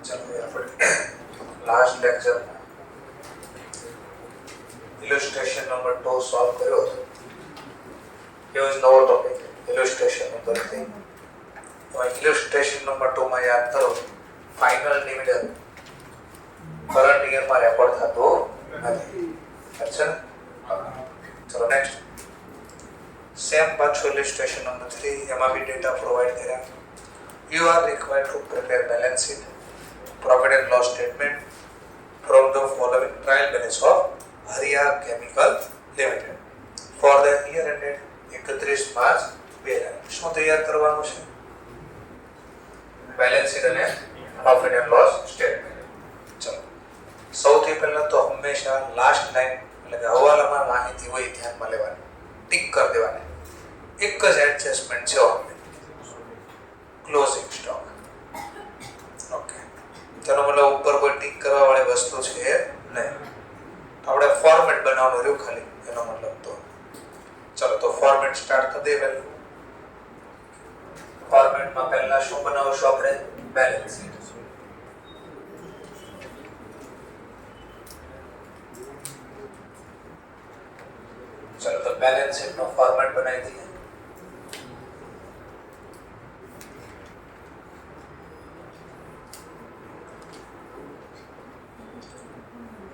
चलो આપણે last lecture ઇલુસ્ટ્રેશન number 2 solve કર્યો હતો. એ જ નવો ટોપિક ઇલુસ્ટ્રેશન નંબર 3. તો ઇલુસ્ટ્રેશન નંબર 2 માં યાદ કરો ફાઇનલ ડિવિડન્ડ કરંટ યરમાં રેકોર્ડ થતો નથી. અચ્છા ચલો નેક્સ્ટ સેમ પાછું ઇલુસ્ટ્રેશન નંબર 3 એમાં બી ડેટા પ્રોવાઈડ કર્યા. You are required to prepare balance sheet, profit and loss statement from the following trial balance of Hariya Chemical Limited for the year ended 31 March 2000. શું તૈયાર કરવાનું છે? બેલેન્સ શીટ અને profit and loss statement. ચલો સૌથી પહેલા તો હંમેશા લાસ્ટ લાઈન એટલે કે હવાલામાં માહિતી હોય ધ્યાનમાં લેવાની, ટિક કરી દેવાની. એક જ એડજસ્ટમેન્ટ છે ઓનલી ક્લોઝિંગ સ્ટોક. ઓકે, તેનો મતલબ ઉપર કોઈ ટિક કરવા વાળી વસ્તુ છે નહીં. આપણે ફોર્મેટ બનાવવાનું રહ્યું ખાલી, એનો મતલબ તો ચલો તો ફોર્મેટ સ્ટાર્ટ કરી દઈએ. પહેલું ફોર્મેટમાં પહેલા શું બનાવશું આપણે? Balance sheet. ચલો તો બેલેન્સ શીટનો ફોર્મેટ બનાવી દઈએ.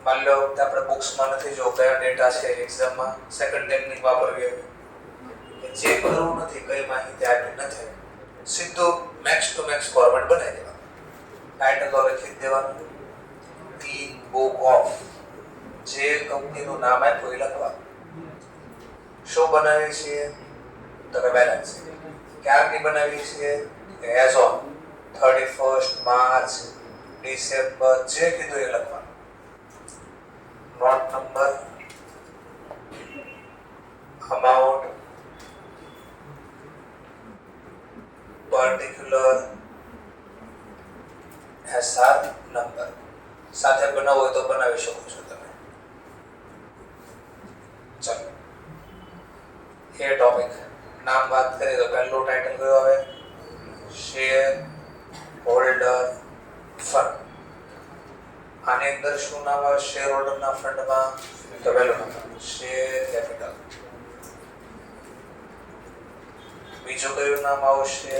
मान लो આપણે બુક્સમાં નથી જો કયા ડેટા છે એક્ઝામમાં સેકન્ડ ટેકનિક વાપરવી હોય કે જે કરવું નથી, કઈ માહિતી આપી નથી, સીધું મેક્સ ટુ મેક્સ ફોર્મેટ બનાવી દેવાનું. ટાઇટલ લખી દેવાનું, ધી બુક ઓફ, જે કંપનીનું નામ આપ્યું એ લખવાનું. શું બનાવી છીએ તો કે બેલેન્સ શીટ. ક્યારની બનાવી છીએ? એઝ ઓન 31 માર્ચ ડિસેમ્બર, જે કીધું એ લખવાનું. Note number, amount, particular, SR number. સાથે બનાવો હોય તો બનાવી શકો છો તમે. ચલો એ ટોપિક નામ વાત કરીએ તો પહેલું ટાઇટલ કયો આવે? Share holder fund. આની અંદર શું નામ આવે શેર હોલ્ડરના ફંડમાં? તો પહેલું નામ શેર કેપિટલ. બીજું કયું નામ આવશે?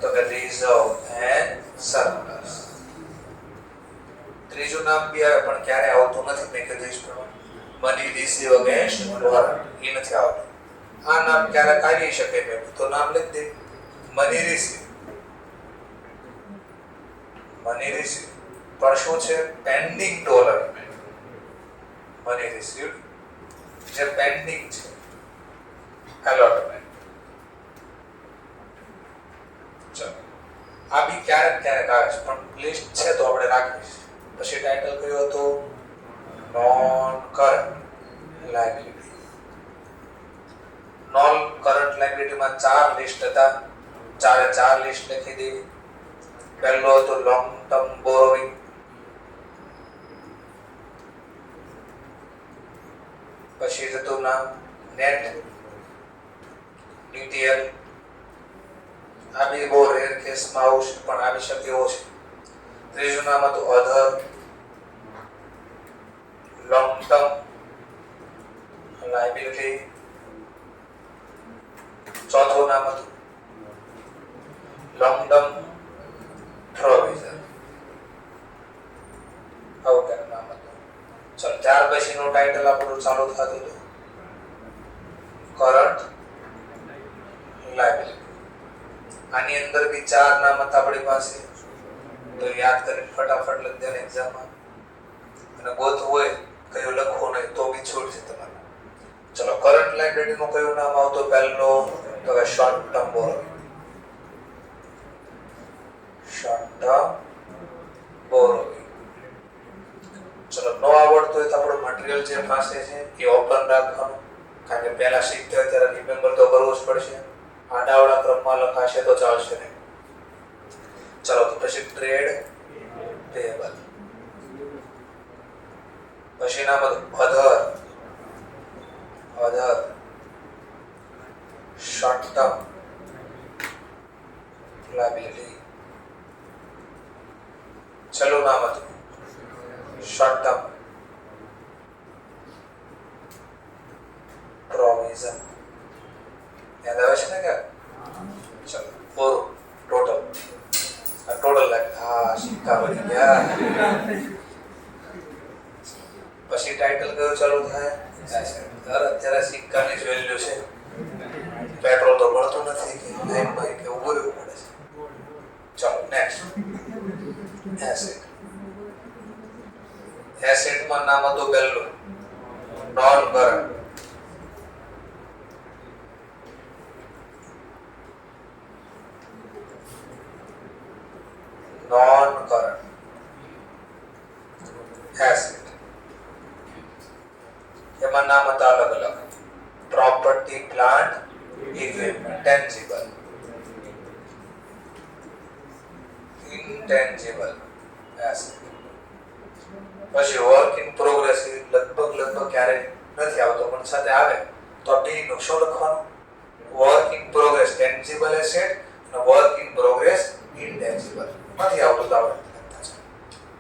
તો કે રિઝર્વ એન્ડ સરપ્લસ. ત્રીજું નામ બી આવે પણ ક્યારે આવતું નથી, મેં કીધું જ પ્રમાણે મની રિસીવ અગેન્સ્ટ વોરંટ, એ નથી આવતું. આ નામ ક્યારેક આવી શકે મેં તો નામ લખી દે મની રિસીવ. મની રિસીવ પણ શું છે? પેન્ડિંગ ડોલર મની રિસીવ્ડ, જે પેન્ડિંગ છે એલોટમેન્ટ. ચલો આ બી ક્યારેક ક્યારેક આવે છે પણ લિસ્ટ છે તો આપણે રાખીશું. પછી ટાઇટલ કયું હતું? Non current liability. Non current લાયબિલિટીમાં 4 લિસ્ટ હતા, ચારે 4 લિસ્ટ લખી દીધી. પહેલો હતો લોંગ ટર્મ બોરોવિંગ, પછી હતું નામ નેટ ડીટીએલ. આ બી બહુ રેર કેસમાં આવશે પણ આવી શકે એવો છે. ત્રીજું નામ હતું અધર લોંગ ટર્મ લાયબિલિટી. ચોથું નામ હતું લોંગ ટર્મ પ્રોવિઝન. આવું કંઈક નામ હતું. ચલો ત્યાર પછીનું ટાઇટલ આપણું ચાલુ થતું હતું કરન્ટ લાયબિલિટી. આની અંદર બી 4 નામ હતા આપણી પાસે, તો યાદ કરીને ફટાફટ લખી દેવાનું એક્ઝામમાં. અને ગોતવું હોય કયું લખવું નહીં તો બી છૂટશે તમારે. ચલો કરન્ટ લાયબિલિટીનું કયું નામ આવતું? પહેલો તો કે short term borrowing. Short term borrowing. ચલો નો આવડતું હોય તો આપણું મટીરિયલ જે પાસે છે એ ઓપન રાખવાનું, કારણ કે પહેલા શીખતા હોય ત્યારે રિમેમ્બર તો કરવું જ પડશે. આડાવડા ક્રમમાં લખાશે તો ચાલશે નહીં. ચલો તો પછી ટ્રેડ પેયેબલ. પછી નામ અધર શોર્ટ ટર્મ લાયબિલિટી. છેલ્લું નામ હતું શોર્ટ ટર્મ પ્રોવિઝન. યાદ આવે છે ને કે ચલો 4 ટોટલ. આ ટોટલ લાગે હા સિક્કા બની ગયા. પછી ટાઇટલ કયું ચાલુ થાય અત્યારે સિક્કાની જ વેલ્યુ છે. પેટ્રોલ તો મળતું નથી કે લાઈનમાં કે ઉભું રહેવું પડે છે. ચાલો નેક્સ્ટ એસેટ. એસેટમાં નામ હતું પહેલું non current. Non current asset. એમાં નામ હતા અલગ અલગ. Property plant equipment tangible intangible asset. પછી વર્ક ઇન પ્રોગ્રેસ લગભગ ક્યારેય નથી આવતો પણ સાથે આવે તો આપણે શું લખવાનું work in progress tangible asset અને વર્ક ઇન પ્રોગ્રેસ ઇન્ટેન્જિબલ નથી આવતું તો આપણે લખતા છે.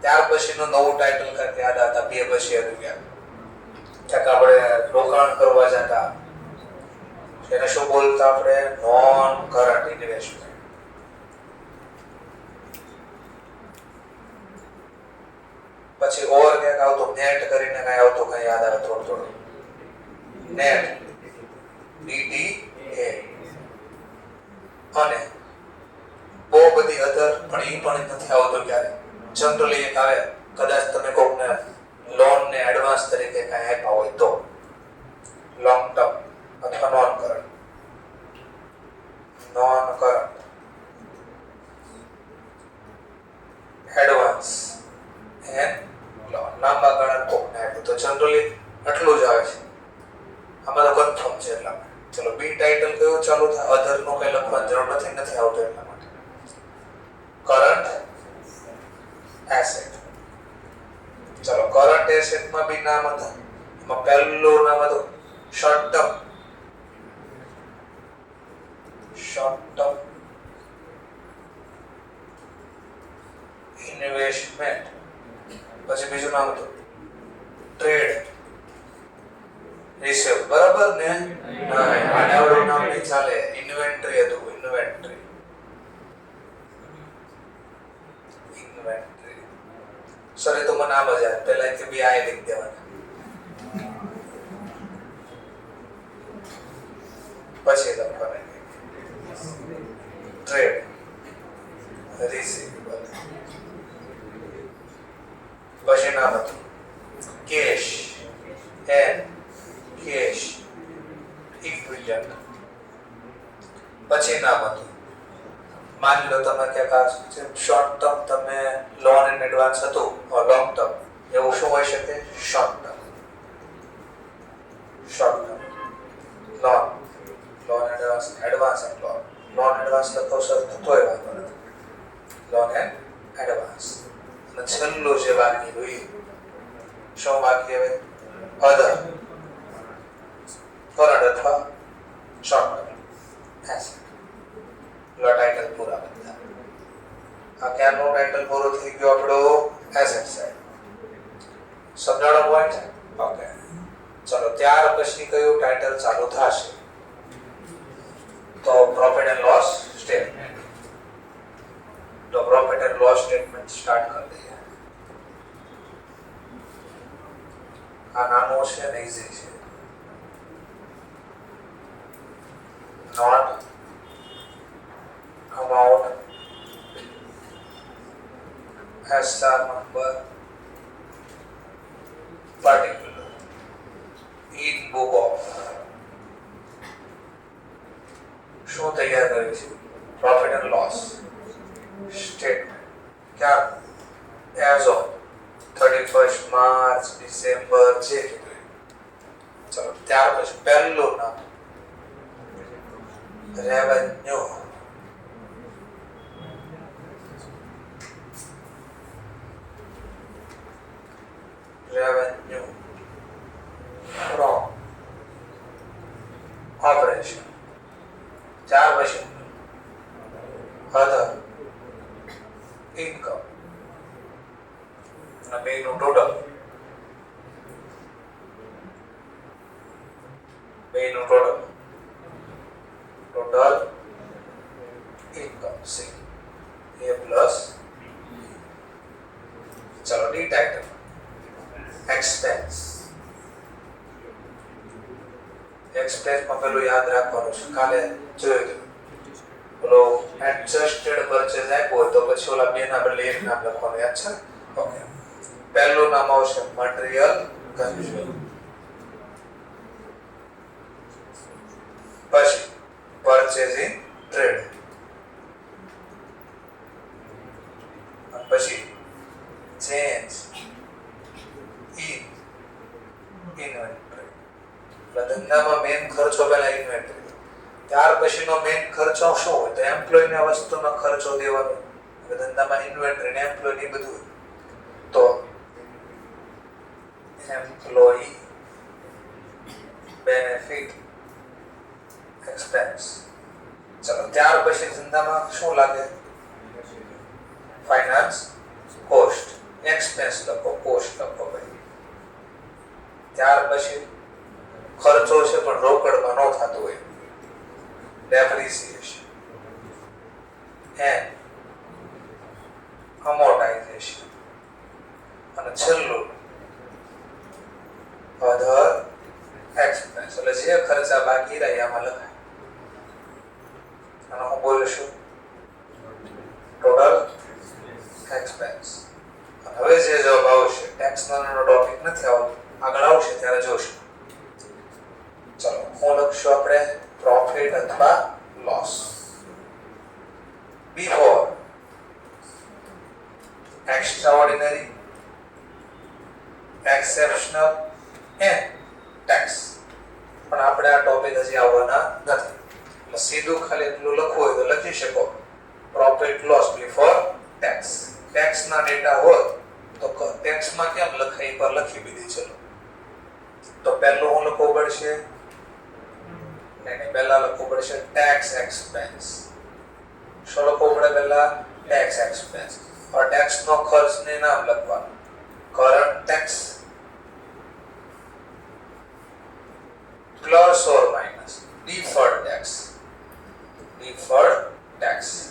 ત્યાર પછીનું નવું ટાઇટલ કાંઈક યાદ હતા બે પછી હતું ક્યાંક આપણે રોકાણ કરવા જતા એને શું બોલતા આપણે નોન કરન્ટ ઇન્વેસ્ટમેન્ટ. પછી ઓવર ક્યાંક આવતું નેટ કરીને કઈ આવતું કઈ યાદ આવે થોડું નેટ DDA અને બહુ બધી અધર પણ એ પણ નથી આવતું ક્યારે. જનરલી એક આવે કદાચ તમે કોકને લોન ને એડવાન્સ તરીકે કઈ આપ્યા હોય તો લોંગ ટર્મ અથવા non current. Non current advance and loan લાંબા ગાળાના કોકને આપ્યું તો જનરલી આટલું જ આવે છે. આમાં તો કન્ફર્મ છે એટલા માટે. ચલો બી ટાઇટલ કયું ચાલુ થાય અધર નો કઈ લખવાની જરૂર નથી આવતું એટલા માટે. Current asset. ચલો કરન્ટ એસેટમાં બી નામ હતા. એમાં પહેલું નામ હતું short term. Short term investment. પછી બીજું નામ હતું ટ્રેડ રિસેવ. બરાબર ને આડાવડું નામ નહીં ચાલે. ઇન્વેન્ટરી હતું ઇન્વેન્ટરી. સોરી તો મને આ મજા પેલા કે બી આઈ લીખ દેવાના. પછી લખવાના ટ્રેડ રિસીવેબલ. પછી નામ હતું કેશ એન્ડ કેશ ઇક્વિવલન્ટ. પછી નામ હતું માની લો તમે ક્યાંક શોર્ટ ટર્મ તમે લોન એન્ડ એડવાન્સ હતું લોંગ ટર્મ એવું શું હોઈ શકે short term. Short term loan loan advance advance and loan advance લખો સર તોય વાંધો નથી. Loan and advance. અને છેલ્લું જે બાકી રહ્યું શું બાકી હવે અધર કરન્ટ અથવા શોર્ટ ટર્મ એસેટ. ટાઇટલ પૂરા બધા. આ ક્યારનો ટાઇટલ પૂરો થઈ ગયો આપણો એસેટ સાઈડ. સમજાણો પોઈન્ટ? ઓકે. ચલો ત્યાર પછી કયું ટાઇટલ ચાલુ થશે તો પ્રોફિટ એન્ડ લોસ સ્ટેટમેન્ટ. તો profit and loss statement start કરી દઈએ. આ નાનું છે ને ઈઝી છે. Note amount SR number particular in book of. શું તૈયાર કર્યું છે પ્રોફિટ એન્ડ લોસ સ્ટેટમેન્ટ. ક્યાં as of 31st March December જે કીધું. ચલો ત્યાર પછી પહેલું નામ રેવન્યુ. revenue from operation. ત્યાર પછી other income અને બેનું ટોટલ ઇન્કમ સી એ પ્લસ ચલો ડી ટાઈટલ એક્સપેન્સ માં પેલું યાદ રાખવાનું છે કાલે જોયું હતું પેલો એડજસ્ટેડ પરચેઝ આપ્યો હોય તો પછી ઓલા બે ના બદલે એક નામ લખવાનું યાદ છે ઓકે પહેલું નામ આવશે મટીરીયલ કન્ઝ્યુમ પછી પરચેઝિંગ ટ્રેડ પછી ચેન્જ ઇન ઇન્વેન્ટરી એટલે ધંધામાં મેઇન ખર્ચો પહેલા ઇન્વેન્ટરી ત્યાર પછીનો મેઇન ખર્ચો શું હોય તો એમ્પ્લોય ને વસ્તુનો ખર્ચો દેવાનો એટલે ધંધામાં ઇન્વેન્ટરી ને એમ્પ્લોય ને બધું તો એમ્પ્લોયી બેનિફિટ એક્સપેન્સ ચલો ત્યાર પછી ધંધામાં શું લાગે ફાઇનાન્સ કોસ્ટ એક્સપેન્સ લખો કોસ્ટ લખો ભાઈ ત્યાર પછી ખર્ચો છે પણ રોકડમાં ન થતો હોય ડેપ્રિસિએશન એન્ડ amortization અને છેલ્લું અધર એક્સપેન્સ એટલે જે ખર્ચા બાકી રહ્યા એમાં લખાય અને હું બોલીશું ટોટલ એક્સપેન્સ હવે જે જવાબ આવશે ટેક્સ નો ટોપિક નથી આવતો આગળ આવશે ત્યારે જોશું ચલો હું લખશું આપણે પ્રોફિટ અથવા loss before extraordinary exceptional and tax પણ આપણે આ ટોપિક હજી આવવાના નથી એટલે સીધું ખાલી એટલું લખવું હોય તો લખી શકો profit loss before tax tax ના ડેટા હોત તો ટેક્સ માં કેમ લખાય પર લખી દીધી ચલો તો પહેલું હું લખવું પડશે પહેલા લખવું પડશે ટેક્સ એક્સપેન્સ શું લખવું પડે પહેલા ટેક્સ એક્સપેન્સ और टैक्स નો ખર્ચ ને નામ લખવાનું current tax plus or minus deferred tax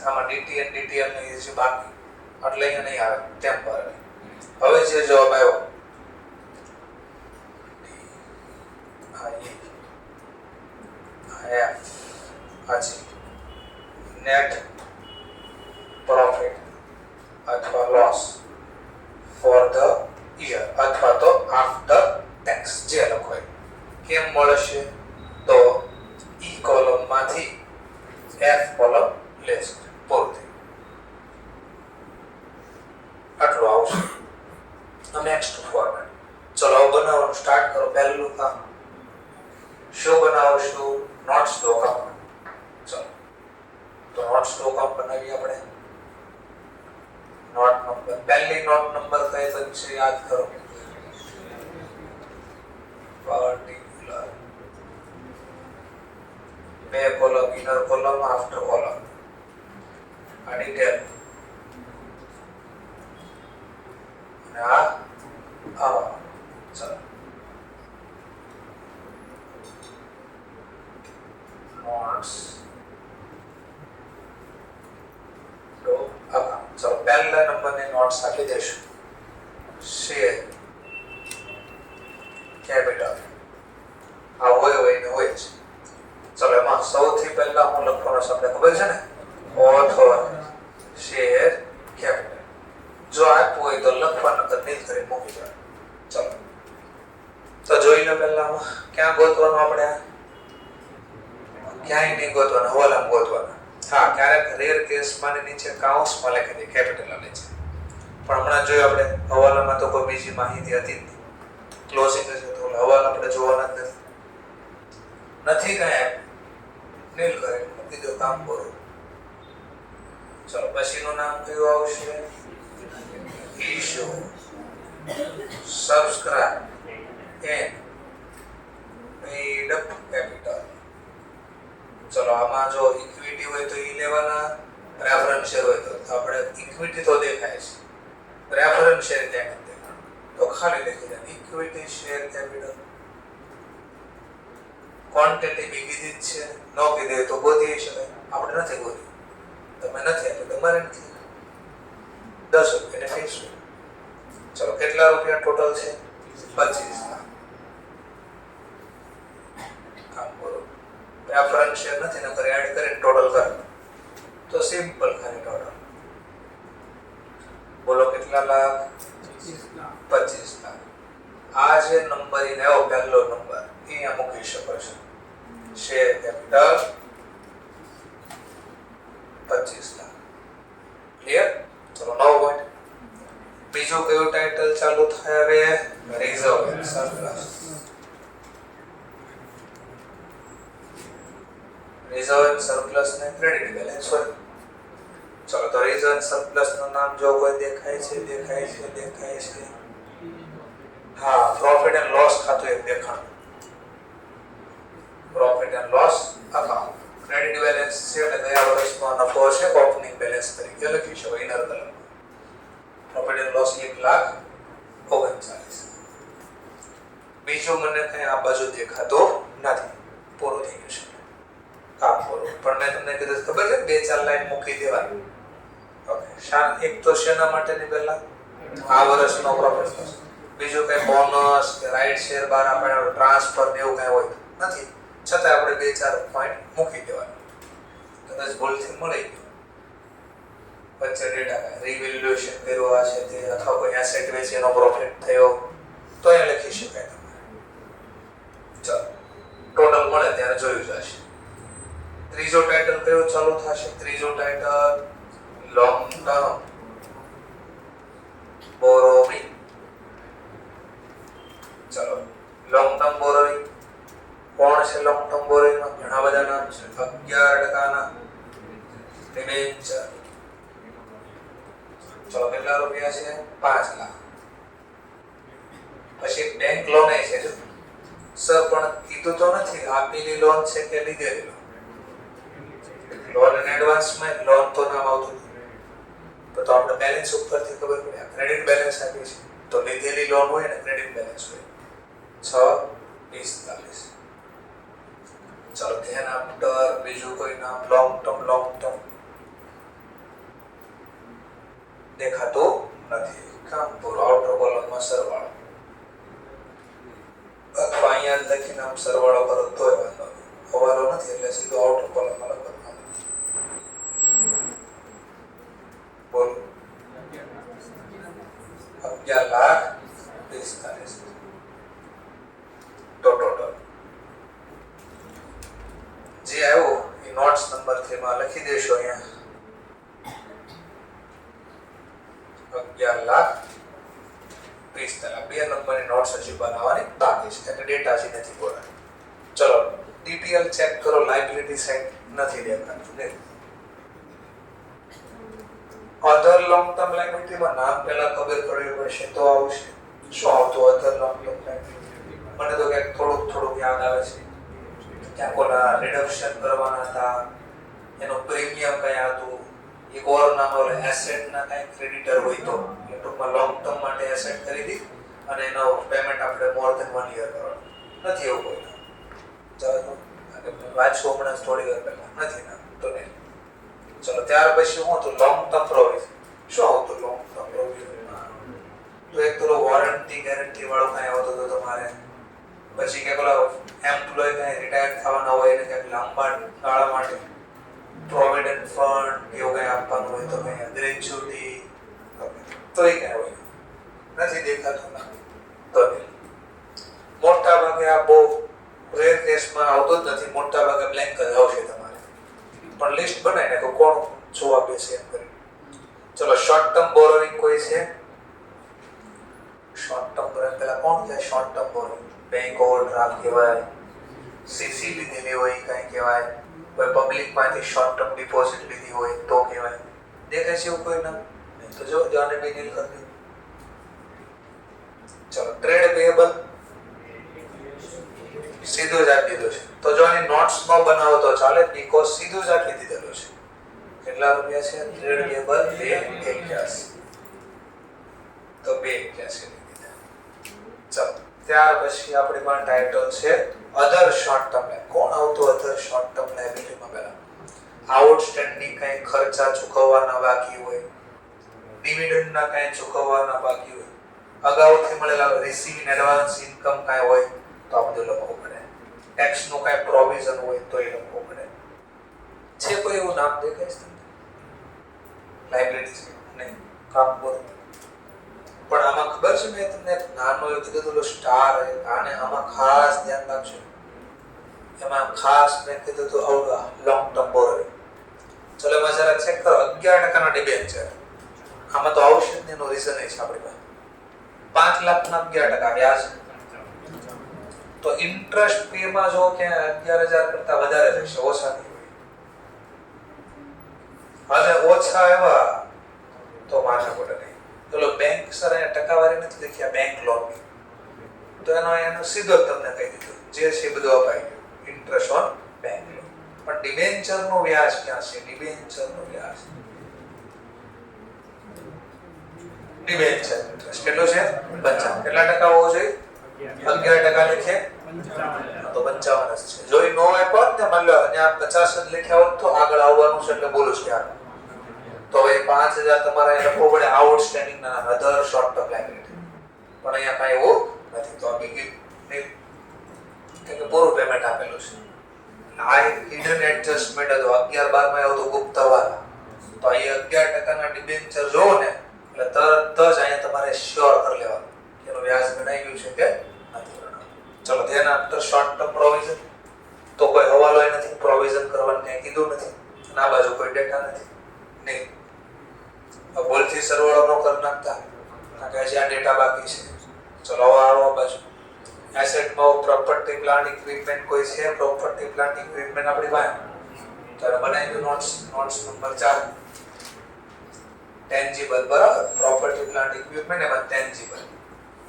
આમાં ડીટીએન ડીટીએલ ની જે બાકી એટલે અહીંયા નહીં આવે ટેમ્પરરી હવે જે જવાબ આવ્યો નેટ પ્રોફિટ અથવા લોસ ફોર ધ યર અથવા તો આફ્ટર ટેક્સ જે લખો કેમ મળશે તો ઈ કોલમ માંથી એફ કોલમ લિસ્ટ પૂરતી આટલું આવશે નેક્સ્ટ ફોર્મેટ ચલો બનાવવાનું સ્ટાર્ટ કરો પહેલું કામ શું બનાવશું નોટ્સ ડોકામ ચલો તો નોટ્સ ડોકામ બનાવીએ આપણે नोट नंबर पहली नोट नंबर कई बच्चे याद करो पर्टिकुलर बे column inner column after column detail ना चलो नोट्स चलो पहला नंबर ने नोट्स આપી દેશું શેર કેપિટલ આ હોય ને હોય છે ચલો એમાં સૌથી પહેલા હું લખવાનો શબ્દ ખબર છે ને ઓથોર શેર કેપિટલ જો આપ્યું હોય તો લખવાનું તો નહીં કરી મૂકી દો ચલો તો જોઈ લો પહેલા ક્યાં ગોતવાનું આપણે ક્યાંય નહીં ગોતવાનું હવાલામાં ગોતવાનું હા ક્યારેક રેર કેસમાં નીચે કાઉન્સમાં લખી દે કેપિટલ લે છે પણ હમણાં જોયું આપણે હવાલામાં તો કોઈ બીજી માહિતી હતી જ નહીં ક્લોઝિંગ છે તો હવાલા આપણે જોવાના જ નથી કાંઈ નીલ કરે મૂકી દો કામ કરો ચલો પછીનું નામ કયું આવશે issue subscribe and paid up capital चलो આમાં જો ઇક્વિટી હોય તો ઈ લેવાના પ્રેફરન્સ શેર હોય તો આપણે ઇક્વિટી તો દેખાય છે પ્રેફરન્સ શેર ક્યાં નથી દેખાતું તો ખાલી લખી દે ઇક્વિટી શેર કેપિટલ. ક્વોન્ટિટી બી કીધી જ છે, ન કીધી તો ગોતી શકાય, આપણે નથી ગોતી, તમે નથી એટલે તમારે નથી. 10 રૂપિયા ફિક્સ. ચલો કેટલા રૂપિયા ટોટલ છે? 25 લાખ. કામ કરો પ્રેફરન્સ શેર નથી ને કરે એડ કરીને ટોટલ કરો તો સિમ્પલ ખાલી ટોટલ બોલો કેટલા લાખ? 25 લાખ. આ જે નંબર એને આવો પહેલો નંબર અહીંયા મૂકી શકો છો. Share capital 25 lakh. ક્લિયર? ચલો 9 પોઈન્ટ. બીજું કયું ટાઇટલ ચાલુ થાય હવે? Reserve and surplus. Reserve and surplus ને ક્રેડિટ બેલેન્સ હોય. ચલો તો રિઝર્વ એન્ડ સરપ્લસ નું નામ જો કોઈ દેખાય છે? હા, પ્રોફિટ એન્ડ લોસ ખાતું એક દેખાણ. Profit and loss account. Credit balance છે એટલે ગયા વર્ષનો નફો છે, ઓપનિંગ બેલેન્સ તરીકે લખી શકો ઇનર કલમ. Profit and loss 1,39,000. બીજું મને કઈ આ બાજુ દેખાતો નથી. પૂરું થઈ ગયું છે. કામ પૂરું. પણ મેં તમને કીધું ખબર છે 2-4 લાઈન મૂકી દેવાની. ઓકે. એક તો શેના માટેની પહેલા આ વર્ષનો પ્રોફિટ લોસ. બીજું કઈ બોનસ કે રાઈટ શેર બાર આપણે ટ્રાન્સફર ને એવું કઈ હોય નથી, છતાં આપણે 2-4 પોઈન્ટ મૂકી દેવાના. કદાચ ભૂલથી મળી ગયું વચ્ચે ડેટા રિવેલ્યુએશન કર્યું આ છે તે અથવા કોઈ એસેટ વેચીનો પ્રોફિટ થયો તો એ લખી શકાય તમારે. ચાલો ટોટલ મળે ત્યારે જોયું જશે. ત્રીજો ટાઇટલ કયું ચાલુ થશે? ત્રીજો ટાઇટલ લોંગ ટર્મ બોરોવિંગ. ચલો લોંગ ટર્મ બોરોવિંગ કોણ છે? લોંગ ટર્મ બોરોવિંગ માં ઘણા બધા નામ છે. 11% ડિબેન્ચર. ચલો કેટલા રૂપિયા છે? 5 લાખ. પછી બેંક લોન છે. સર પણ કીધું તો નથી આપેલી લોન છે કે લીધેલી લોન? લોન ઇન એડવાન્સ માં લોન તો નામ આવતું તો આપણે બેલેન્સ ઉપરથી ખબર પડે. ક્રેડિટ બેલેન્સ આપી છે તો લીધેલી લોન હોય ને ક્રેડિટ બેલેન્સ હોય. 6,45. ચલો ધ્યાન આફ્ટર બીજું કોઈ નામ? લોંગ ટર્મ દેખાતો નથી. કામ પૂરો. આઉટર કોલમમાં સરવાળો અથવા અહીંયા લખીને આમ સરવાળો કરો તોય વાંધો નહીં. હવાલો નથી એટલે સીધો આઉટર કોલમમાં લખવાનું. બોલો 11,45,000 તો ટોટલ જે આવ્યો એ નોટ્સ નંબર 3 માં લખી દેશો. અહીંયા 11,45,000. 2 નંબરની નોટ્સ હજી બનાવવાની બાકી છે એટલે ડેટા હજી નથી બોલાય. ચલો ડીપીએલ ચેક કરો. લાયબિલિટી સાઈડ નથી દેખાતું ને. અધર લોંગ ટર્મ લાયબિલિટીમાં નામ પહેલા ખબર પડવી પડશે તો આવશે. શું આવતું અધર લોંગ ટર્મ લાયબિલિટી? મને તો ક્યાંક થોડુંક યાદ આવે છે. ક્યાંક ઓલા રિડક્શન કરવાના હતા, એનું પ્રીમિયમ કયા હતું, એક ઓર નામ ઓલા એસેટના કઈ ક્રેડિટર હોય તો ટૂંકમાં લોંગ ટર્મ માટે એસેટ ખરીદી અને એનો પેમેન્ટ આપણે મોર ધેન 1 યર કરવાનું નથી એવું કોઈ. ચાલો વાંચો હમણાં થોડી વાર પહેલા નથી નામ તો નહીં. ચલો ત્યાર પછી શું હતું? Long term provision. શું આવતું લોંગ ટર્મ પ્રોવિઝન? તો એક તો વોરંટી ગેરંટી વાળું કઈ આવતું હતું તમારે. પછી કે પેલા એમ્પ્લોય કઈ રિટાયર થવાના હોય એને કંઈક લાંબા ગાળા માટે પ્રોવિડન્ટ ફંડ એવું કઈ આપવાનું હોય તો કઈ ગ્રેચ્યુટી તો એ કઈ હોય નથી દેખાતું ના તો મોટા ભાગે આ બહુ રેર કેસમાં આવતો જ નથી. મોટા ભાગે બ્લેન્ક જ આવશે તમારે. પણ લિસ્ટ બનાવીને તો કોણ જોવા બેસે એમ કરી. ચલો શોર્ટ ટર્મ બોરોવિંગ કોઈ છે? શોર્ટ ટર્મ બોરોવિંગ પેલા કોણ છે? Short term borrowing bank overdraft કહેવાય, સીસી લીધેલી હોય કઈ કહેવાય, કોઈ પબ્લિક માંથી શોર્ટ ટર્મ ડિપોઝિટ લીધી હોય તો કહેવાય. દેખાય છે એવું કોઈ નામ? તો જો જાને બી નીલ કરી દો. ચલો ટ્રેડ પેયેબલ સીધું જ આપી દીધું છે તો જો આની નોટ્સ ન બનાવો તો ચાલે બીકોઝ સીધું જ આપી દીધેલું છે. કેટલા રૂપિયા છે? ટ્રેડ પેયેબલ 2,81 તો 2,81 લીધા. ચલો ત્યાર પછી આપણી પાસે ટાઇટલ છે અધર શોર્ટ ટર્મ લાયબિલિટી. કોણ આવતું અધર શોર્ટ ટર્મ લાયબિલિટીમાં? પહેલા આઉટસ્ટેન્ડિંગ કઈ ખર્ચા ચૂકવવાના બાકી હોય, ડિવિડન્ડના કઈ ચૂકવવાના બાકી હોય, અગાઉથી મળેલા રિસીવ ઇન એડવાન્સ ઇન્કમ કઈ હોય તો આ બધું લખવું પડે. ટેક્સ નું કઈ પ્રોવિઝન હોય તો એ લખવું પડે. છે કોઈ એવું નામ દેખાય છે તમને? લાયબિલિટી નહીં, કામ બોલ. પણ આમાં ખબર છે મેં તમને નાનો એવું કીધું તો સ્ટાર આને આમાં ખાસ ધ્યાન રાખજો. એમાં ખાસ મેં કીધું તો આવડા લોંગ ટર્મ બોરોઇંગ. ચલો એમાં જરા ચેક કરો 11% ડિબેન્ચર. આમાં તો આવશે જ એનું રીઝન એ છે આપણી પાસે 5 લાખના 11% વ્યાજ. તો ઇન્ટરેસ્ટ પે માં જો કે 11,000 કરતા વધારે રહેશે, ઓછા નહીં હોય. અને ઓછા એવા તો માથા પડે નહીં. ચલો બેંક સર અહીંયા ટકાવારી નથી લખ્યા બેંક લોન ની, તો એનો સીધો તમને કહી દીધું જે છે બધું અપાઈ ગયું, ઇન્ટરેસ્ટ ઓન બેંક લોન. પણ ડિબેન્ચર નો વ્યાજ ક્યાં છે? ડિબેન્ચર નો વ્યાજ, ડિબેન્ચર ઇન્ટરેસ્ટ કેટલો છે? 55. કેટલા ટકા હોવો જોઈએ? 11% લખીએ તો 55 જ છે. જો એ નો આપ્યો ને માન લો અહીંયા 50 જ લખ્યા હોત તો આગળ આવવાનું છે એટલે બોલું છું યાર. તો હવે 5,000 તમારે અહીંયા લખવું પડે આઉટસ્ટેન્ડિંગ ના અધર શોર્ટ ટર્મ લાયબિલિટી. પણ અહીંયા કાંઈ એવું નથી, તો આ બીજી કે પૂરું પેમેન્ટ આપેલું છે. આ હિડન એડજસ્ટમેન્ટ હતો 11-12 માં આવતો ગુપ્તવાળા. તો અહીં 11% ના ડિબેન્ચર જો ને એટલે તરત જ અહીંયા તમારે શ્યોર કરી લેવાનું કે એનું વ્યાજ ગણાઈ ગયું છે કે નથી ગણાયું. ચલો ધ્યાન આપતો શોર્ટ ટર્મ પ્રોવિઝન તો કોઈ હવાલો નથી, પ્રોવિઝન કરવાનું કંઈ કીધું નથી, અને આ બાજુ કોઈ ડેટા નથી નહીં. બોલથી સરવાળો ન કરી નાખતા કારણ કે હજી આ ડેટા બાકી છે. ચલો હવે આવો બાજુ એસેટમાં પ્રોપર્ટી પ્લાન્ટ ઇક્વિપમેન્ટ કોઈ છે? પ્રોપર્ટી પ્લાન્ટ ઇક્વિપમેન્ટ આપણી પાસે ત્યારે બનાવી દો નોટ્સ નંબર 4 ટેન્જીબલ. બરાબર, પ્રોપર્ટી પ્લાન્ટ ઇક્વિપમેન્ટ એમાં ટેન્જીબલ,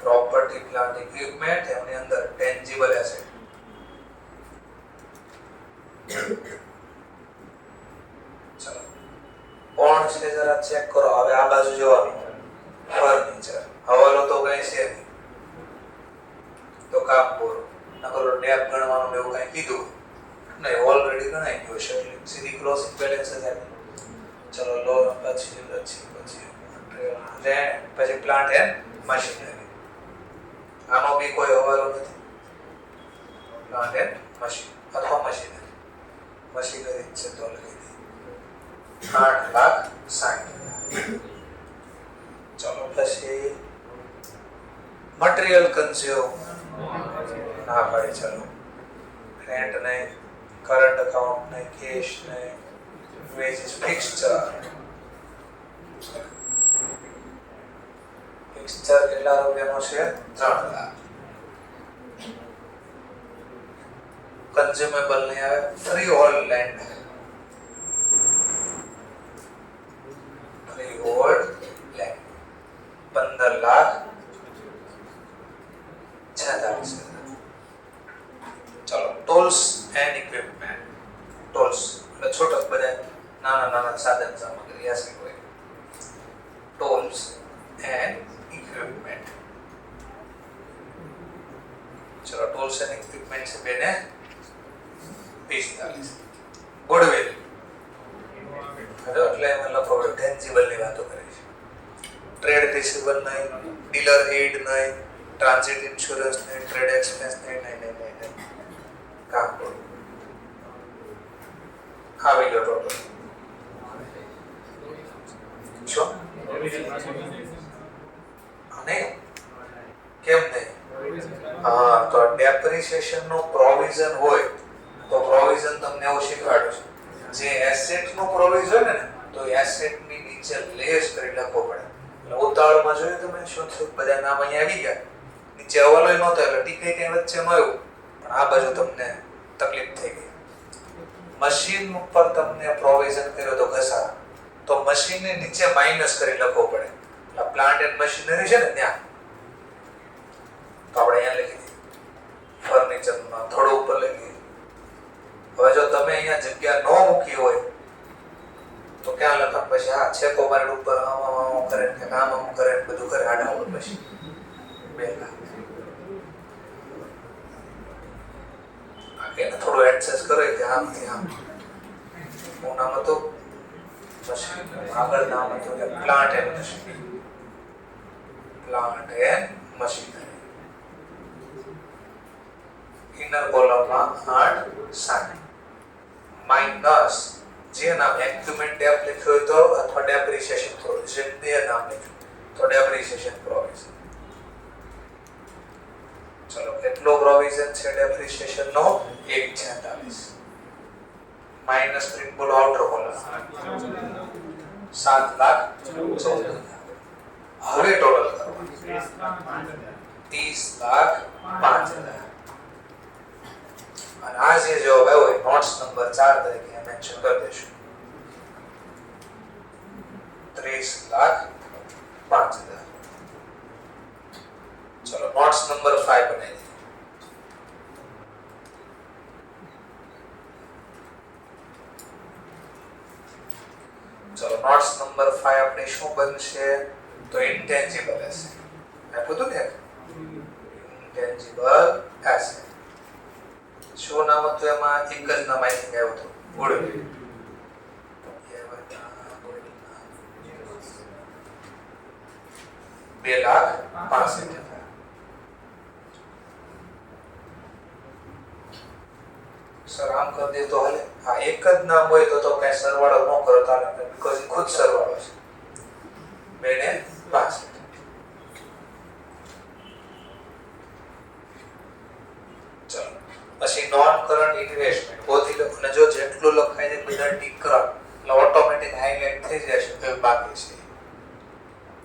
પ્રોપર્ટી પ્લાન્ટ ઇક્વિપમેન્ટ એની અંદર ટેન્જીબલ એસેટ. ચલો કોણ છે જરા ચેક કરો. હવે આ બાજુ જોવાનું ફર્નિચર, હવાલો તો કઈ છે નહીં તો કામ પૂરું. નકર ડેપ ગણવાનું એવું કઈ કીધું નહીં, ઓલરેડી ગણાઈ ગયું છે એટલે સીધી ક્લોઝિંગ બેલેન્સ જ આપી. ચલો લોન પછી પછી પ્લાન્ટ એન્ડ મશીનરી. આનો બી કોઈ હવાલો નથી. પ્લાન્ટ એન્ડ મશીન અથવા મશીનરી, મશીનરી છે તો લખી દઈએ 8,60,000. ચલો પછી મટીરિયલ કન્ઝ્યુમ ના પાડી. ચલો રેન્ટ નહીં, કરંટ અકાઉન્ટ નહીં, કેશ નહીં, વેજીસ, ફિક્સચર. ફિક્સચર કેટલા રૂપિયાનો છે? 3 લાખ. કન્ઝ્યુમેબલ નહીં આવે. Free hold land, free hold land 15,46,000. ચલો ટૂલ્સ એન્ડ ઇક્વિપમેન્ટ. ટૂલ્સ એટલે છોટક બધા નાના સાધન સામગ્રી હશે કોઈ. Tools and equipment. ચલો ટૂલ્સ એન્ડ ઇક્વિપમેન્ટ છે બેને 45. ગુડવિલ એટલે એમાં લખો ટેન્જીબલ ની વાતો કરી છે. ટ્રેડ રિસીવેબલ નહીં, ડીલર એડ નહીં, ટ્રાન્ઝિટ ઇન્સ્યોરન્સ નહીં, ટ્રેડ એક્સપેન્સ નહીં. કામ કરું આવી ગયો ટોટલ. શું નહીં કેમ નહીં? હા, તો ડેપ્રિસિએશન નું પ્રોવિઝન હોય તો પ્રોવિઝન તમને એવું શીખવાડું છું. જે એસેટ નું પ્રોવિઝન હોય ને તો એસેટ ની નીચે લેસ કરી લખવો પડે. એટલે ઉતાવળમાં જોયું તમે શું થયું, બધા નામ અહીંયા આવી ગયા, નીચે હવાલો નહોતો એટલે ટીકે કઈ વચ્ચે મળ્યું, પણ આ બાજુ તમને તકલીફ થઈ ગઈ. મશીન ઉપર તમને પ્રોવિઝન કર્યો તો ઘસારા, તો મશીન ને નીચે માઇનસ કરી લખવો પડે. એટલે પ્લાન્ટ એન્ડ મશીનરી છે ને ત્યાં તો આપણે અહીંયા લખી દઈએ. ફર્નિચરમાં થોડું ઉપર લખી. હવે જો તમે અહીંયા જગ્યા ન મૂકી હોય તો ક્યાં લખા? પછી હા છેકો મારે ઉપર આમ કરે કે આમ કરે બધું કરે આડા ઉપર પછી 2 લાખ. એને થોડું એડજસ્ટ કરે કે આમથી આમ. હું નામ હતું મશીન, આગળ નામ હતું કે plant and machinery. Plant and machinery. Inner કોલમમાં 860 માઇનસ જે નામ એક્યુપમેન્ટ ડેપ લખ્યો હોય તો અથવા ડેપ્રિસિએશન પ્રોવિઝન બે નામ લખ્યું તો ડેપ્રિસિએશન પ્રોવિઝન. ચલો કેટલો પ્રોવિઝન છે ડેપ્રિસિએશન નો? 146 માઈનસ પ્રિન્ટ બોલો આઉટર કોલમ 7,14,000. હવે ટોટલ કરો 30,05,000. અને આ જે જવાબ આવ્યો એ નોટ્સ નંબર 4 તરીકે મેન્શન કરી દેશું. 30,05,000. ચલો નોટ્સ નંબર 5 બનાવી દઈએ. ચલો નોટ્સ નંબર 5 આપણે શું બનશે? તો ઇન્ટેન્જિબલ એસેટ. આપ્યું હતું ને ઇન્ટેન્જિબલ એસેટ. શું નામ હતું એમાં? એક જ નામ આઈ થિંક આવ્યું હતું, ગુડવિલ. 2,65,000. સર આમ કરી દે તો હાલે? હા, એક જ નામ હોય તો કઈ સરવાળો ન કરો ચાલે, બીકોઝ ખુદ સરવાળો છે. 2,65. ચલો પછી નોન કરન્ટ ઇન્વેસ્ટમેન્ટ પોથી લખો ને જો જેટલું લખાય છે બધા ટીક કરો એટલે ઓટોમેટિક હાઇલાઇટ થઈ જશે કે બાકી છે.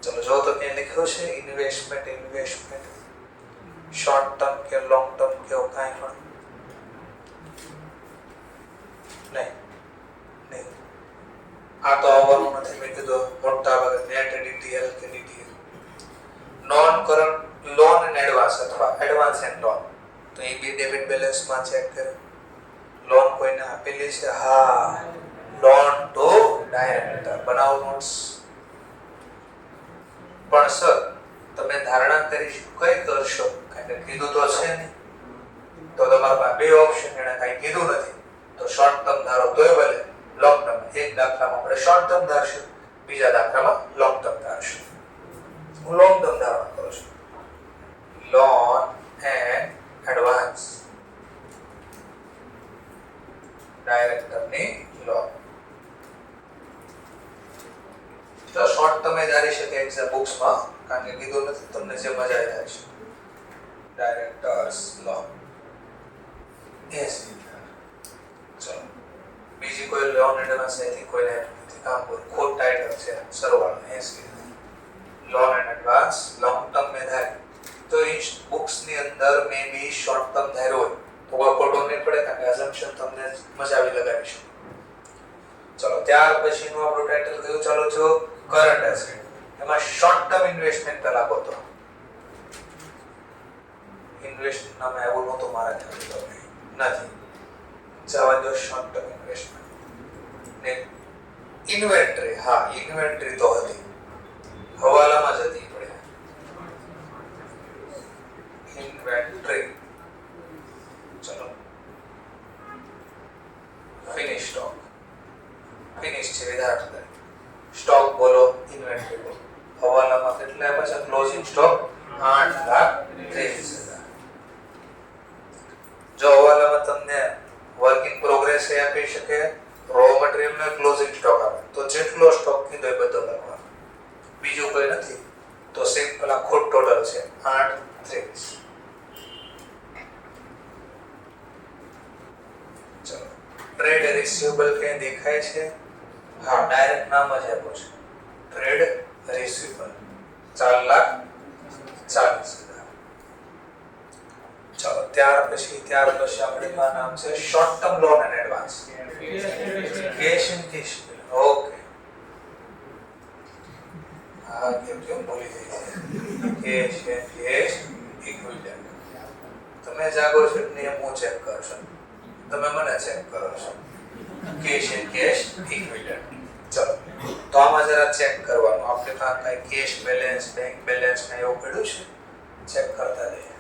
ચલો જો તો ક્યાં લખ્યું છે ઇન્વેસ્ટમેન્ટ શોર્ટ ટર્મ કે લોંગ ટર્મ કે કાંઈ પણ નહીં. આ તો આવવાનું નથી. મેં કીધું મોટા ભાગે નેટ ડીટીએલ કે DTL. Non current loan and advance અથવા એડવાન્સ એન્ડ લોન તો એ બી ડેબિટ બેલેન્સ માં ચેક કરે. લોન કોઈને આપેલી છે? હા, લોન ટુ ડાયરેક્ટર. બનાવો નોટ્સ. પણ સર તમે ધારણા કરી કઈ કરશો? કારણ કે કીધું તો છે નહીં. તો તમારા પાસે બે ઓપ્શન, એને કઈ કીધું નથી તો શોર્ટ ટર્મ ધારો તોય ભલે, લોંગ ટર્મ. એક દાખલામાં આપણે શોર્ટ ટર્મ ધારશું, બીજા દાખલામાં લોંગ ટર્મ ધારશું. હું લોંગ ટર્મ ધારણા કરું છું. લોન એન્ડ એડવાન્સ ડાયરેક્ટરની લોન. તો શોર્ટ તમે ધારી શકે એક્ઝામ બુક્સમાં, કારણ કે કીધું નથી તમને જે મજા આવી થાય છે. Directors loan. ચલો બીજી કોઈ લોન એડવાન્સ નથી, કોઈને નથી કામ પર ખોટ ટાઇટલ છે સરવાળો 80. Loan and advance long term મે ધારી તો ઇન બુક્સ ની અંદર મે બી શોર્ટ ટર્મ ધાર્યો હોય તો કોઈ ખોટો નહીં પડે, કારણ કે અઝમ્પશન તમને મજા આવી લગાવી શકો. ચલો ત્યાર પછીનું આપણું ટાઇટલ કયું ચાલો છો? Current asset. એમાં શોર્ટ ટર્મ ઇન્વેસ્ટમેન્ટ પેલા ગોતો. ઇન્વેસ્ટમેન્ટ નામ એવું નહોતું મારા ખ્યાલથી નથી. જવા દો શોર્ટ ટર્મ ઇન્વેસ્ટમેન્ટ. ને ઇન્વેન્ટરી, હા ઇન્વેન્ટરી તો હતી, હવાલામાં જ હતી પડે. ઇન્વેન્ટરી. ચલો ફિનિશ સ્ટોક. ફિનિશ છે વિધાર્થ સ્ટોક બોલો, ઇન્વેન્ટરી બોલો. હવાલામાં કેટલા પાછા ક્લોઝિંગ સ્ટોક 8,23,000. જો હવાલામાં તમને વર્ક ઇન પ્રોગ્રેસ એ આપી શકે, રો મટીરીયલ ને ક્લોઝિંગ સ્ટોક આપે તો જેટલો સ્ટોક કીધો એ બધો લખવાનો, બીજું કોઈ નથી. તો સિમ્પલ આ ખોટ ટોટલ છે 8,23. ચલો ટ્રેડ રિસીવેબલ કે દેખાય છે? હા, ડાયરેક્ટ નામ જ આપ્યું છે ટ્રેડ રિસીવેબલ 4,40,000. ચલો ત્યાર પછી આપણે આ નામ છે short term loan and advance. Cash in cash. Okay, હા કેમ બોલી ગઈ છે? Cash equivalent. તમે જાગો છો ને હું ચેક કરશો, તમે મને ચેક કરો છો. Cash equivalent. ચલો તો આમાં જરા ચેક કરવાનું. આપણે ત્યાં કઈ કેશ બેલેન્સ, બેંક બેલેન્સ ને એવું પડ્યું છે? ચેક કરતા જઈએ.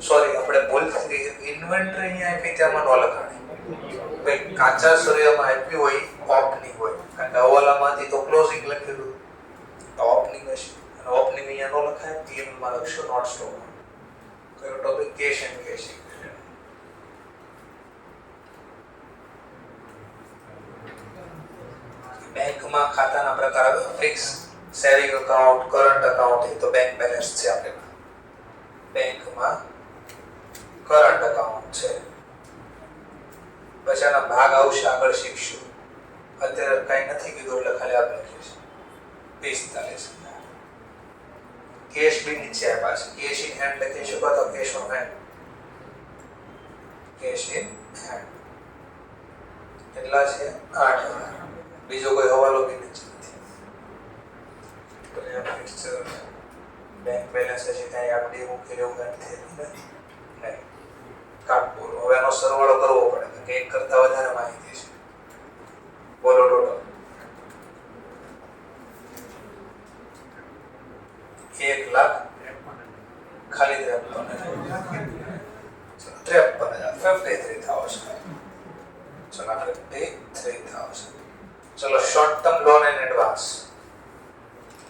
સોરી આપણે ભૂલથી ઇન્વેન્ટરી અહીંયા આપી ત્યાંમાં ન લખાણી. ભાઈ કાચા સૂર્યમાં આપ્યું હોય ઓપનિંગ હોય, કારણ કે હવાલામાંથી તો ક્લોઝિંગ લખેલું તો ઓપનિંગ હશે, અને ઓપનિંગ અહીંયા ન લખાય, પીએમમાં લખશો નોટ સ્ટોક. કયો ટોપિક? Cash and cashing. બેંકમાં ખાતાના પ્રકાર આવે, fix, saving account, current account. એ તો બેંક બેલેન્સ છે આપણે બેંકમાં કરંટ અકાઉન્ટ છે. પછી આના ભાગ આવશે, આગળ શીખશું. અત્યારે કઈ નથી કીધું એટલે ખાલી આપણે લખીશું 45. કેશ બી નીચે આપ્યા છે. કેશ ઇન હેન્ડ લખી શકો તો cash on hand, cash in hand કેટલા છે? 8. બીજો કોઈ હવાલો બી નીચે નથી. બેંક બેલેન્સ છે, કઈ આપડી મૂકી એવું કઈ નથી. કાપવું. હવે એનો સરવાળો કરવો પડે, કે એક કરતા વધારે માહિતી છે. બોલો ટોટલ 1,53,000 ખાલી 53,000. ચલો 53,000. ચલો short term loan and advance.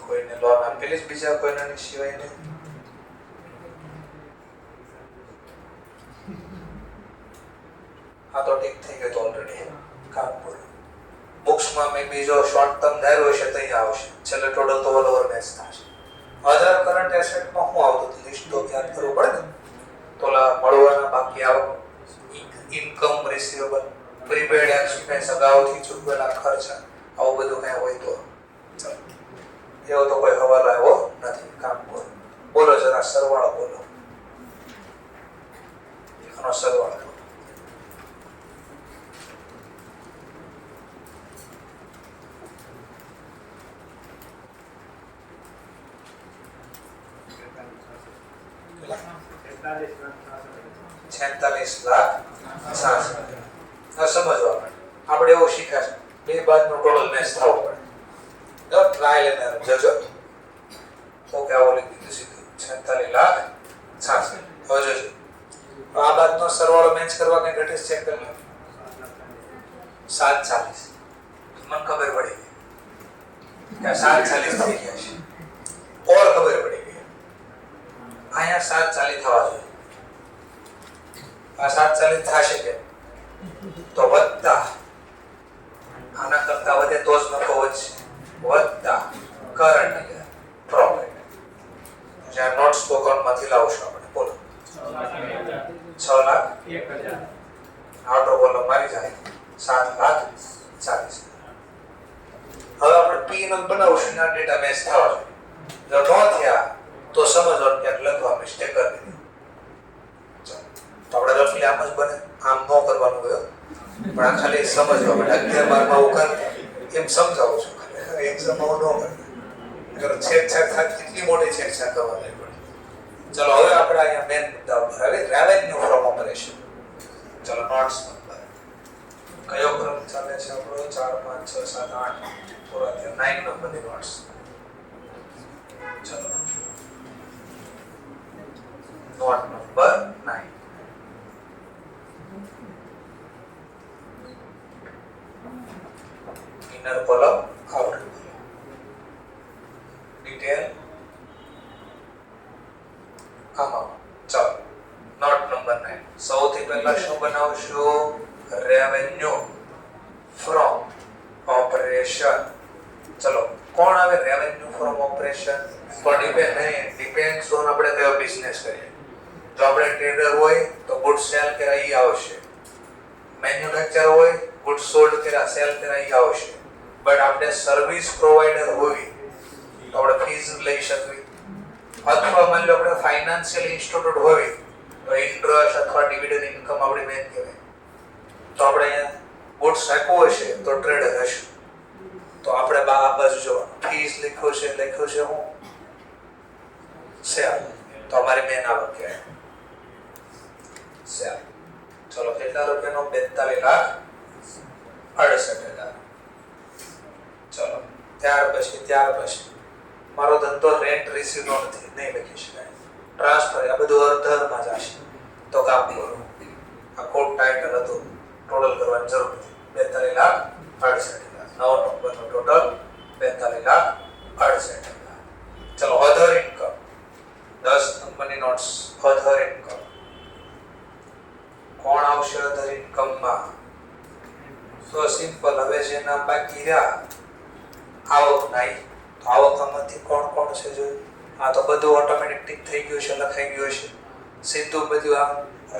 કોઈને લોન આપેલી જ બીજા કોઈના સિવાય નહીં? હા તો ઠીક થઈ ગયું તો ઓલરેડી કામ પૂરું. બુક્સમાં મેં બીજો શોર્ટ ટર્મ ધાર્યો હશે તો અહીંયા આવશે. છેલ્લે ટોટલ તો ઓલ ઓવર મેચ થશે. અધર કરંટ એસેટમાં શું આવતું હતું? લિસ્ટ તો યાદ કરવું પડે ને. તો મળવાના બાકી આવક, ઇન્કમ રિસીવેબલ, પ્રીપેડ એક્સપેન્સ, અગાઉથી ચૂકવેલા ખર્ચા, આવું બધું કઈ હોય તો ચાલો. એવો તો કોઈ હવાલો આવ્યો નથી. કામ પૂરું. બોલો જરા સરવાળો બોલો. આનો સરવાળો સમજવા પડે. આપણે એવું શીખ્યા છે, બે બાજુનો ટોટલ મેચ થવો પડે. જો ટ્રાયલ એને જજો તો કે આવો લખી દીધું સીધું 46,66,000. હવે જોજો આ બાજુનો સરવાળો મેચ કરવા કઈ ઘટે ચેક કરી લો. 7,40. મને ખબર પડી ગઈ કે 7,40 થઈ ગયા છે. ઓર ખબર પડી ગઈ અહીંયા 7,40 થવા જોઈએ. આ 7,40 થશે કે તો વત્તા આના કરતા વધે તો જ નફો વધશે, વત્તા કરંટ પ્રોફિટ. જ્યાં નોટ સ્પોકન માંથી લાવશો આપણે. બોલો 6,01,000. આટો બોલો મારી જાય 7,40,000. હવે આપણે પી નંબર બનાવશું. આ ડેટા મેચ થવા જોઈએ. જો ન થયા તો સમજવાનું ક્યાંક લખવા મિસ્ટેક કરી દીધી. તો આપણે રફલી આમ જ બને, આમ ન કરવાનું હોય, પણ આ ખાલી સમજવા માટે 11-12 માં હું એમ સમજાવું છું. એક્ઝામમાં હું ન કરું. છેડછાડ થાય, કેટલી મોટી છેડછાડ કરવા લાગી પડે. ચલો હવે આપણે અહીંયા મેન મુદ્દા ઉપર આવે, રેવન્યુ ફ્રોમ ઓપરેશન. ચલો નોટ્સ નંબર કયો ક્રમ ચાલે છે આપણો? 4, 5, 6, 7, 8 પૂરા થયા. 9 નંબરની નોટ્સ. ચલો note number 9. inner column, outer column. Detail amount. ચાલો નોટ નંબર 9. સૌથી પહેલા શું બનાવશું? Revenue from operation. ચલો કોણ આવે રેવન્યુ ફ્રોમ ઓપરેશન? તો ડિપેન્ડ્સ ઓન આપણે કયો બિઝનેસ કરીએ. જો આપણે ટ્રેડર હોય તો ગુડ સેલ કર્યા ઈ આવશે. મેન્યુફેક્ચર હોય ગુડ સોલ્ડ કર્યા, સેલ કર્યા ઈ આવશે. બટ આપણે સર્વિસ પ્રોવાઇડર હોય તો આપણે ફીસ લઈ શકીએ. અથવા માની લો આપણે ફાઇનાન્શિયલ ઇન્સ્ટિટ્યૂટ હોય તો ઇન્ટરેસ્ટ અથવા ડિવિડન્ડ ઇન્કમ આપણી મેન કહેવાય. તો આપણે અહીંયા ગુડ્સ આપ્યું હશે તો ટ્રેડર હશે. તો આપણે આ બાજુ જોવાનું. ફીસ લખ્યો છે હું સેલ, તો અમારી મેન આવક કહેવાય સેલ. ચલો કેટલા રૂપિયાનો? 42,68,000. ચલો ત્યાર પછી મારો ધંધો રેન્ટ રિસીવ નો નથી, નહીં લખી શકાય. ટ્રાન્સફર આ બધું અર્ધરમાં જશે. તો કામ કરો. આ ખોટ ટાઇટલ હતું, ટોટલ કરવાની જરૂર નથી. 42,68,00,000. નવો નંબરનો ટોટલ 42,68,00,000. ચલો અધર ઇન્કમ 10 નંબરની નોટ્સ. અધર ઇન્કમ કોણ આવશે અધર ઇન્કમમાં? તો સિમ્પલ. હવે જેના બાકી રહ્યા આવક નહીં, તો આવકમાંથી કોણ કોણ છે જોયું. આ તો બધું ઓટોમેટિક ટિક થઈ ગયું છે, લખાઈ ગયું છે સીધું બધું. આ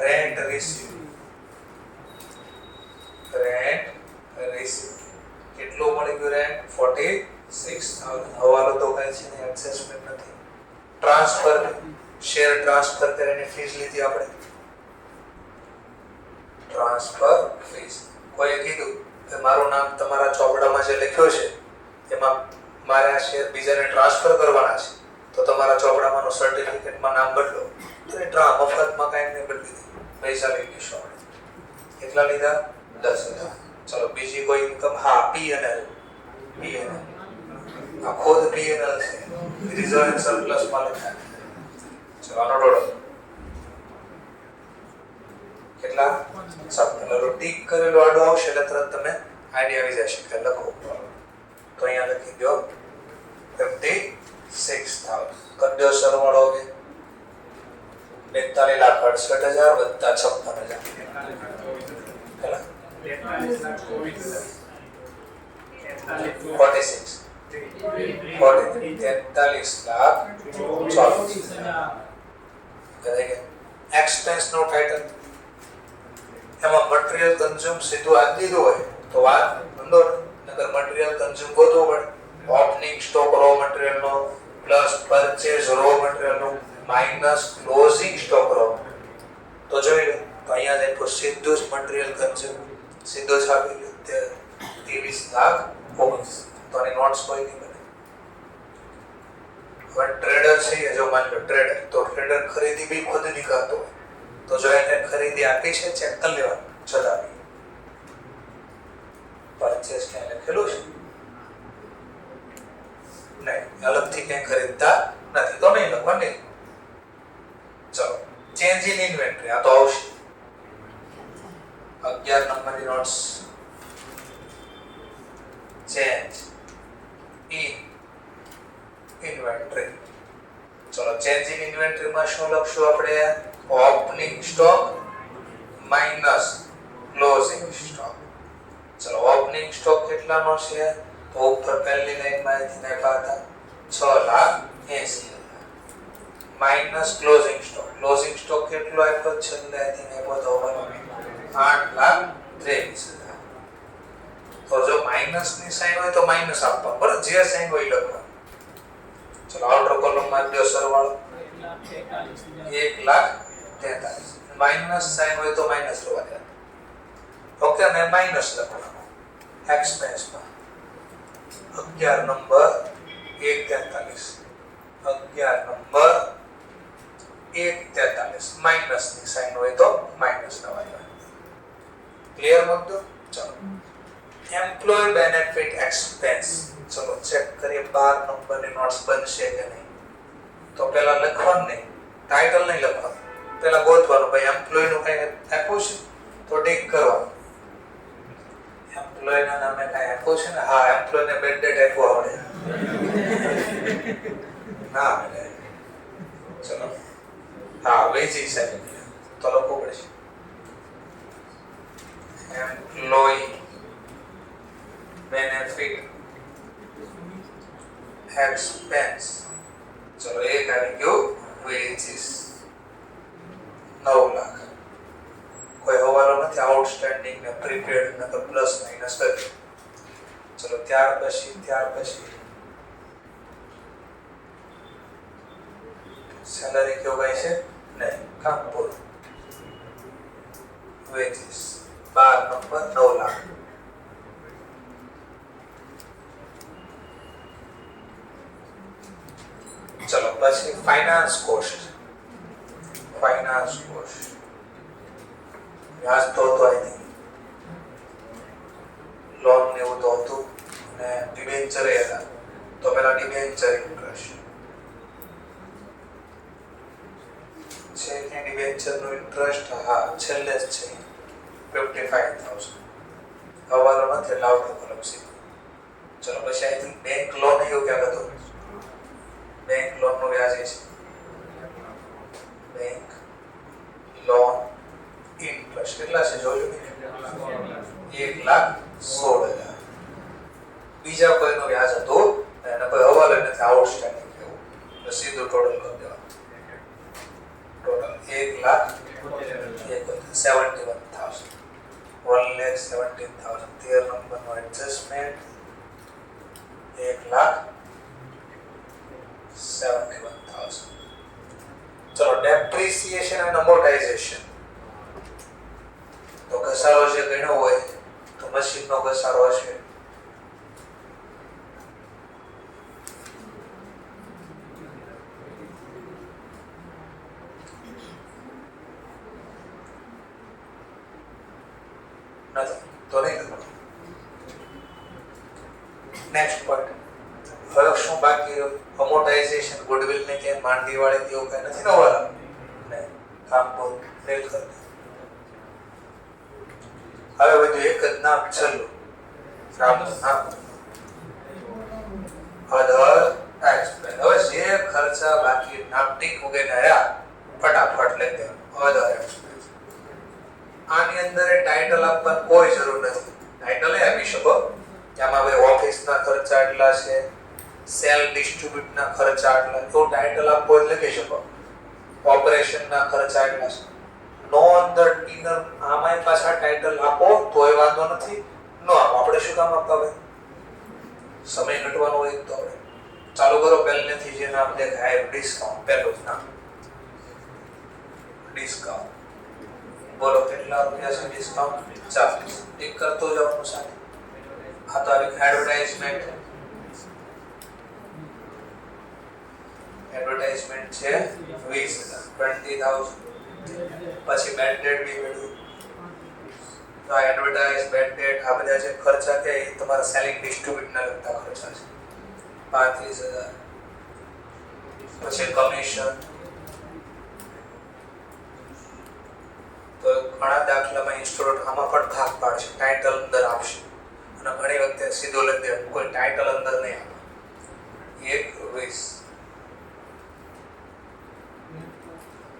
રેન્ટ રિસીવ, રેન્ટ રિસીવ કેટલું મળી ગયું? રેન્ટ 46,000. હવાલો તો કઈ છે ને, એડજસ્ટમેન્ટ નથી. ટ્રાન્સફર, શેર ટ્રાન્સફર કરીને ફીસ લીધી આપણે, ટ્રાન્સફર ફીસ. કોઈએ કીધું કે મારું નામ તમારા ચોપડામાં જે લખ્યું છે એમાં મારે આ શેર બીજાને ટ્રાન્સફર કરવાના છે, તો તમારા ચોપડામાંનો સર્ટિફિકેટમાં નામ બદલો. તો એ મફતમાં કાંઈ નહીં બદલી દે, પૈસા લઈ લેશો આપણે. કેટલા લીધા? 10,000. ચલો બીજી કોઈ ઇન્કમ? હા, P&L. P&L આ ખુદ P&L છે, રિઝર્વ એન્ડ સરપ્લસ માં લખાય. ચલો આનો ટોટલ કેટલા? 56. ટીક કરેલું આડું આવશે એટલે તરત તમે આઈડિયા આવી જશે કે લખો. તો અહીંયા લખી દો 56,000. કરી દો સરવાળો. હવે 42,68,00,000 વત્તા 56,000 કેટલા? 46. 43,40,000. એક્સપેન્સ નો ટાઇટલ એમાં મટીરીયલ કન્ઝ્યુમ સીધું આ દીધું હોય તો વાત બંધો, નકર મટીરીયલ કન્ઝ્યુમ ગોતવું પડે. ઓપનિંગ સ્ટોક રો મટીરીયલ નો પ્લસ પરચેઝ રો મટીરીયલ નો માઈનસ ક્લોઝિંગ સ્ટોક રો. તો જોઈ લો તો અહીંયા દેખો સીધું જ મટીરીયલ કન્ઝ્યુમ સીધો જ આપી ગયો 23,19,000. તો આની નોટ્સ કોઈ નહીં બને. હવે ટ્રેડર છે, જો માની લો ટ્રેડર, તો ટ્રેડર ખરીદી બી ખુદ નહીં કરતો હોય, તો જો એને ખરીદી આપી છે ચેક કરી લેવાનું છતાં પરચેસ ક્યાં લખેલું છે નહીં, અલગથી ક્યાંય ખરીદતા નથી તો નહીં લખવાનું. ચલો ચેન્જ ઇન ઇન્વેન્ટરી આ તો આવશે. 11 નંબરની નોટ્સ. Change in inventory. ચલો ચેન્જ ઇન ઇન્વેન્ટરી માં શું લખશું આપણે? Opening stock minus closing stock. ચલો ઓપનિંગ સ્ટોક કેટલાનો છે? તો ઉપર પહેલી લાઈનમાં અહીંથી આપ્યા હતા 6,80,000 minus closing stock. Closing stock કેટલો આપ્યો? છેલ્લે અહીંથી આપ્યો તો 8,23,000. તો જો માઈનસ ની સાઈન હોય તો માઈનસ આપવાનું, બરાબર? જે સાઈન હોય લખવાનું. ચલો આઉટર કોલમ માં દો સરવાળો 1,43,000. માઈનસ સાઈન હોય તો માઈનસ લખવા દે. ઓકે, અને માઈનસ લખવાનું એક્સપેન્સ માં 11 નંબર 1,43. 11 નંબર 1,43 માઈનસ ની સાઈન હોય તો માઈનસ લખવા દે. ક્લિયર મતલબ? ચલો એમ્પ્લોય બેનિફિટ એક્સપેન્સ. ચલો ચેક કરીએ 12 નંબરની નોટ્સ બનશે કે નહીં. તો પહેલા લખવાનું નહીં, ટાઇટલ નહીં લખવાનું, પહેલા ગોતવાનું ભાઈ એમ્પ્લોય નું કઈ આપ્યું છે તો ટીક કરવાનું. એમ્પ્લોય ના નામે કઈ આપ્યું છે ને? હા, એમ્પ્લોય ને બેડ ડેટ આપ્યો આવડે ના આવડે. ચલો હા, વેજીસ આવી તો લખવું પડશે એમ્પ્લોય બેનિફિટ એક્સપેન્સ. ચલો એક આવી ગયું વેજીસ 9 લાખ. કોઈ હવાલો નથી આઉટસ્ટેન્ડિંગ ને પ્રીપેડ ને તો પ્લસ માઈનસ કરી. ચલો ત્યાર પછી સેલરી કેવું કઈ છે નહીં, કામ પૂરું. Veggies 12 number 9 lakh. ચલો પછી ફાઇનાન્સ કોસ્ટ. ફાઇનાન્સ કોસ્ટ વ્યાજ તો અહીં લોન ને એવું તો હતું ને ડિબેન્ચર હતા, તો પેલા ડિબેન્ચર ઇન્ટરેસ્ટ છેલ્લે જ છે 55,000. હવાલો નથી એટલે આઉટલુક અલગ સીધું. ચલો પછી આઈ થિંક બેંક લોન એવું ક્યાં હતું. બેંક લોન નું વ્યાજ છે બેંક લોન ઇન્ટરેસ્ટ કેટલા છે જોયું 1,16,000. બીજા કોઈનો વ્યાજ હતો એને કોઈ હવાલો નથી આઉટસ્ટેન્ડિંગ એવું એટલે સીધું ટોટલ કરી દેવાનું. ટોટલ 1,71,000. 1,17,000. 13 નંબરનો એડજસ્ટમેન્ટ 1,71,000. ચલો ડેપ્રિસિએશન એન્ડ અમોર્ટાઇઝેશન. તો ઘસારો જે ગણ્યો હોય તો મશીનનો ઘસારો હશે નથી તો નહીં લખો. Next point. હવે શું બાકી અમોર્ટાઇઝેશન ગુડવિલ ને કે માંડી વાળે એવું કઈ નથી ને વાળા નહીં કામ બહુ ફેલ કરે. હવે બધું એક જ નામ છેલ્લું રામનું નામ અધર એક્સપેન્સ. હવે જે ખર્ચા બાકી નાપટીક વગેરે રહ્યા ફટાફટ લઈ દેવાનું અધર એક્સપેન્સ. આની અંદર ટાઇટલ આપવાની કોઈ જરૂર નથી. ટાઇટલ આપી શકો કે આમાં ભાઈ ઓફિસના ખર્ચા એટલા છે, સેલ ડિસ્ટ્રીબ્યુટના ખર્ચા એટલા, તો ટાઇટલ આપો એટલે લખી શકો. ઓપરેશનના ખર્ચા એટલા છે. નો અંદર ડિનર આમાંય પાછા ટાઇટલ આપો તોય વાંધો નથી. નો આપો આપણે શું કામ આપતા હોય સમય ઘટવાનો હોય તો આપણે ચાલુ કરો પહેલેથી જે નામ દેખાય ડિસ્કાઉન્ટ પહેલું જ નામ ડિસ્કાઉન્ટ. બોલો કેટલા રૂપિયા છે ડિસ્કાઉન્ટ 40. ટિક કરતો જવાનું સાથે. આ તો આવી એડવર્ટાઇઝમેન્ટ. એડવર્ટાઇઝમેન્ટ છે 20,000. પછી બેડ ડેટ બી મેળવ્યું. તો આ એડવર્ટાઇઝ બેડ ડેટ આ બધા જે ખર્ચા કે એ તમારા સેલિંગ ડિસ્ટ્રીબ્યુટના લગતા ખર્ચા છે 35,000. પછી કમિશન. તો ઘણા દાખલામાં ઇન્સ્ટિટ્યુટ આમાં પણ ભાગ પાડશે ટાઇટલ અંદર આપશે અને ઘણી વખતે સીધો લખી દે કોઈ ટાઇટલ અંદર નહીં આપે. 1,20.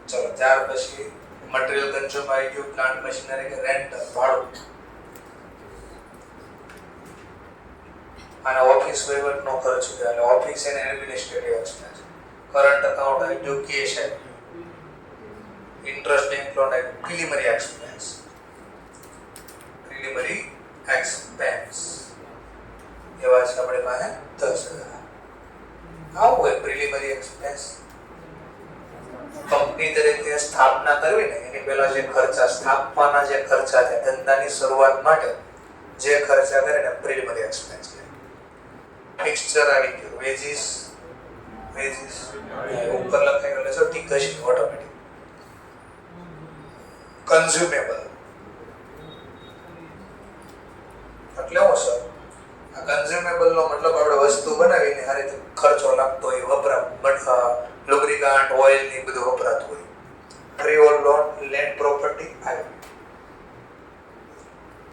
ચલો ત્યાર પછી મટીરીયલ કન્ઝ્યુમ આવી ગયું. પ્લાન્ટ મશીનરી કે રેન્ટ ભાડું. અને ઓફિસ વહીવટનો ખર્ચ છે એટલે office and administrative expense. Current account આવી ગયું. કેશ આવી ગયું. ઇન્ટરેસ્ટ બેંક લોન આવી ગયું. Preliminary expense. પ્રિલિમિનરી એક્સપેન્સ એવા છે આપણે પાસે 10,000. આવું હોય પ્રિલિમિનરી એક્સપેન્સ. કંપની તરીકે સ્થાપના કરવી ને એની પહેલા જે ખર્ચા સ્થાપવાના જે ખર્ચા છે ધંધાની શરૂઆત માટે જે ખર્ચા કરે ને પ્રિલિમિનરી એક્સપેન્સ છે. ફિક્સચર આવી ગયું. વેજીસ ઉપર લખાયેલું છે ઠીક હશે ઓટોમેટિક. કન્ઝ્યુમેબલ એટલે હું સર આ કન્ઝ્યુમેબલ નો મતલબ આપણે વસ્તુ બનાવીને આ રીતે ખર્ચો લાગતો હોય વપરા લુબ્રિકન્ટ ઓઇલ ની બધું વપરાતું હોય. ફ્રીહોલ્ડ લોન લેન્ડ પ્રોપર્ટી આવી.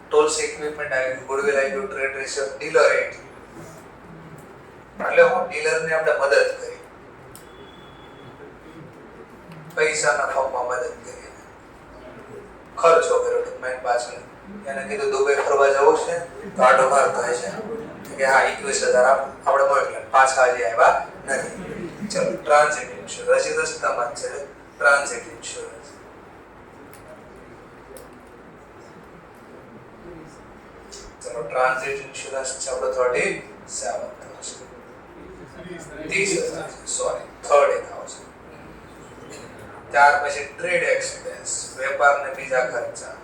ટોલ્સ ઇક્વિપમેન્ટ આવી. ગુડવિલ આવી. ટ્રેડ રિસર્ચ ડીલર એટ એટલે હું ડીલરને આપણે મદદ કરી પૈસાના ફોર્મમાં મદદ કરી ખર્ચો કર્યો મેં પાછળ એને કીધું દુબઈ ફરવા જવું છે તો આટો માર થાય છે કે હા 21,000 આપણે મોકલ્યા પાછા હજી આવ્યા નથી. ચલો ટ્રાન્ઝિટ ઇન્સ્યોરન્સ હજી રસ્તામાં જ છે. ટ્રાન્ઝિટ ઇન્સ્યોરન્સ ચલો ટ્રાન્ઝિટ ઇન્સ્યોરન્સ છે આપણો 37,000. 30,000 સોરી 30,000. ત્યાર પછી ટ્રેડ એક્સપેન્સ વેપાર ને બીજા ખર્ચા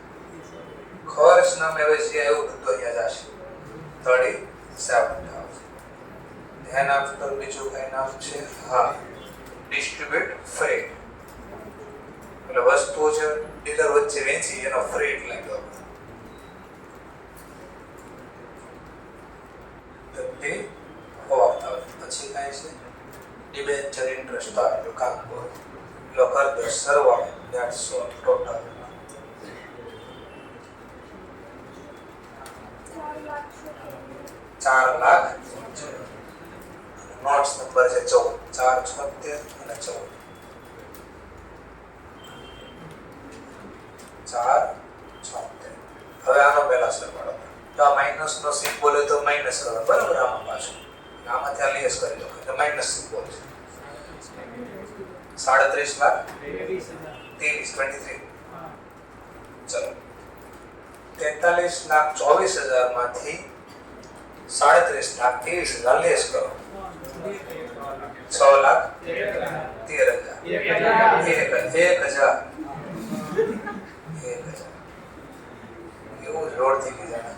ખર્ચ નામ હવે જે આવ્યું બધું અહીંયા જશે 37,000. ધ્યાન આપતો બીજું કઈ નામ છે હા ડિસ્ટ્રીબ્યુટ ફ્રેટ એટલે વસ્તુઓ છે ડીલર વચ્ચે વેચી એનો ફ્રેટ લાગ્યો. પછી કાંઈ છે ડિબેન્ચર ઇન્ટરેસ્ટ આવ્યો કામ સરવાળો that's all total 4 lakh notes number છે 14 4 76 અને 14 4 76 હવે આનો પહેલા સરવાળો તો આ માઈનસ નો સિમ્બોલ હોય તો માઈનસ કરો બરાબર આમાં પાછું આમાંથી આ લેસ કરી લો એટલે માઈનસ સિમ્બોલ છે 37 લાખ 23 ચલો 43,24,000 માંથી 37,23,000 લેસ કરો 6,13,000 એવું જોડથી કીધા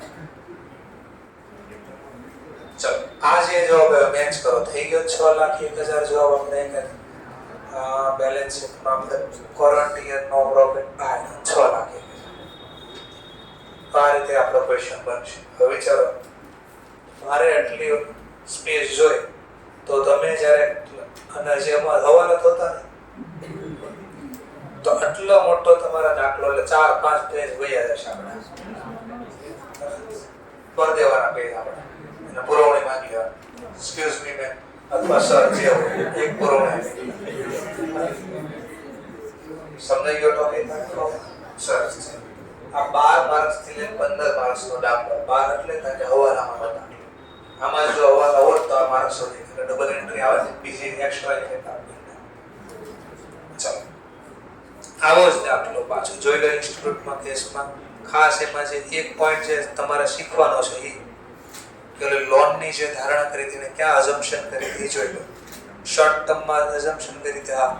ચલો આ જે જવાબ મેચ કરો થઈ ગયો 6,01,000 જવાબ આપણે બેલેન્સ શીટમાં કરંટ યર નો પ્રોફિટ 6,01,000 આ રીતે આપણો ક્વેશ્ચન બનશે હવે વિચારો મારે આટલી સ્પેસ જોઈ તો તમે જ્યારે અને જેમાં હવાલા થતા ને તો આટલો મોટો તમારા દાખલો એટલે 4-5 પેજ વયા જશે આપણે પર દેવાના પેજ આપણે અને પુરવણી માંગી લેવા એક્સક્યુઝ મી મેમ અથવા સર જે હોય એક પુરવણી સમજાઈ ગયો ટોપિક સર આ 12 માર્ક્સ થી લઈને 15 માર્ક્સ નો દાખલો 12 એટલે કે હવાલામાં હતા આમાં જો હવાલા હોત તો આ માર્ક્સ હોત એટલે ડબલ એન્ટ્રી આવે છે બીજી એક્સ્ટ્રા ઇફેક્ટ આપી ચાલો આવો જ દાખલો પાછો જોઈ લો ઇન્સ્ટિટ્યૂટમાં કેસમાં ખાસ એમાં જે એક પોઈન્ટ છે તમારે શીખવાનો છે એ કે લોનની જે ધારણા કરી હતી ને ક્યાં અઝમ્પશન કરી હતી જોઈ લો શોર્ટ ટર્મમાં અઝમ્પશન કરી હતી આ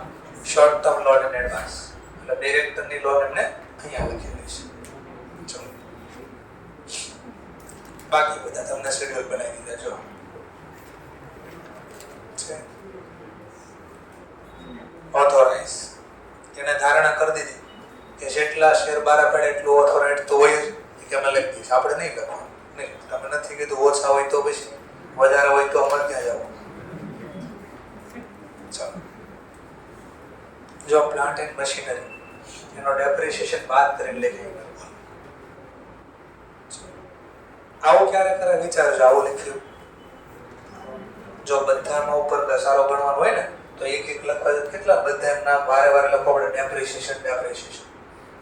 short term loan and advance એટલે ડિરેક્ટરની લોન એમને અહીંયા લખેલી છે ચલો બાકી બધા તમને શેડ્યુલ બનાવી દીધા જો છે ઓથોરાઇઝ તેને ધારણા કરી દીધી કે જેટલા શેર બાર પડે એટલું ઓથોરાઇઝ તો હોય જ કે અમે લખી દઈશું આપણે નહીં લખવાનું નહીં તમે નથી કીધું ઓછા હોય તો પછી વધારે હોય તો અમારે ક્યાં જવું ચાલો જો પ્લાન્ટ એન્ડ મશીનરી એનો ડેપ્રિસિએશન બાદ કરીને લખી આવું ક્યારે કરે વિચારજો આવું લખ્યું જો બધામાં ઉપર સારો ગણવાનું હોય ને તો એક એક લખવા કેટલા બધા નામ વારે વારે લખવા પડે ડેપ્રિસિએશન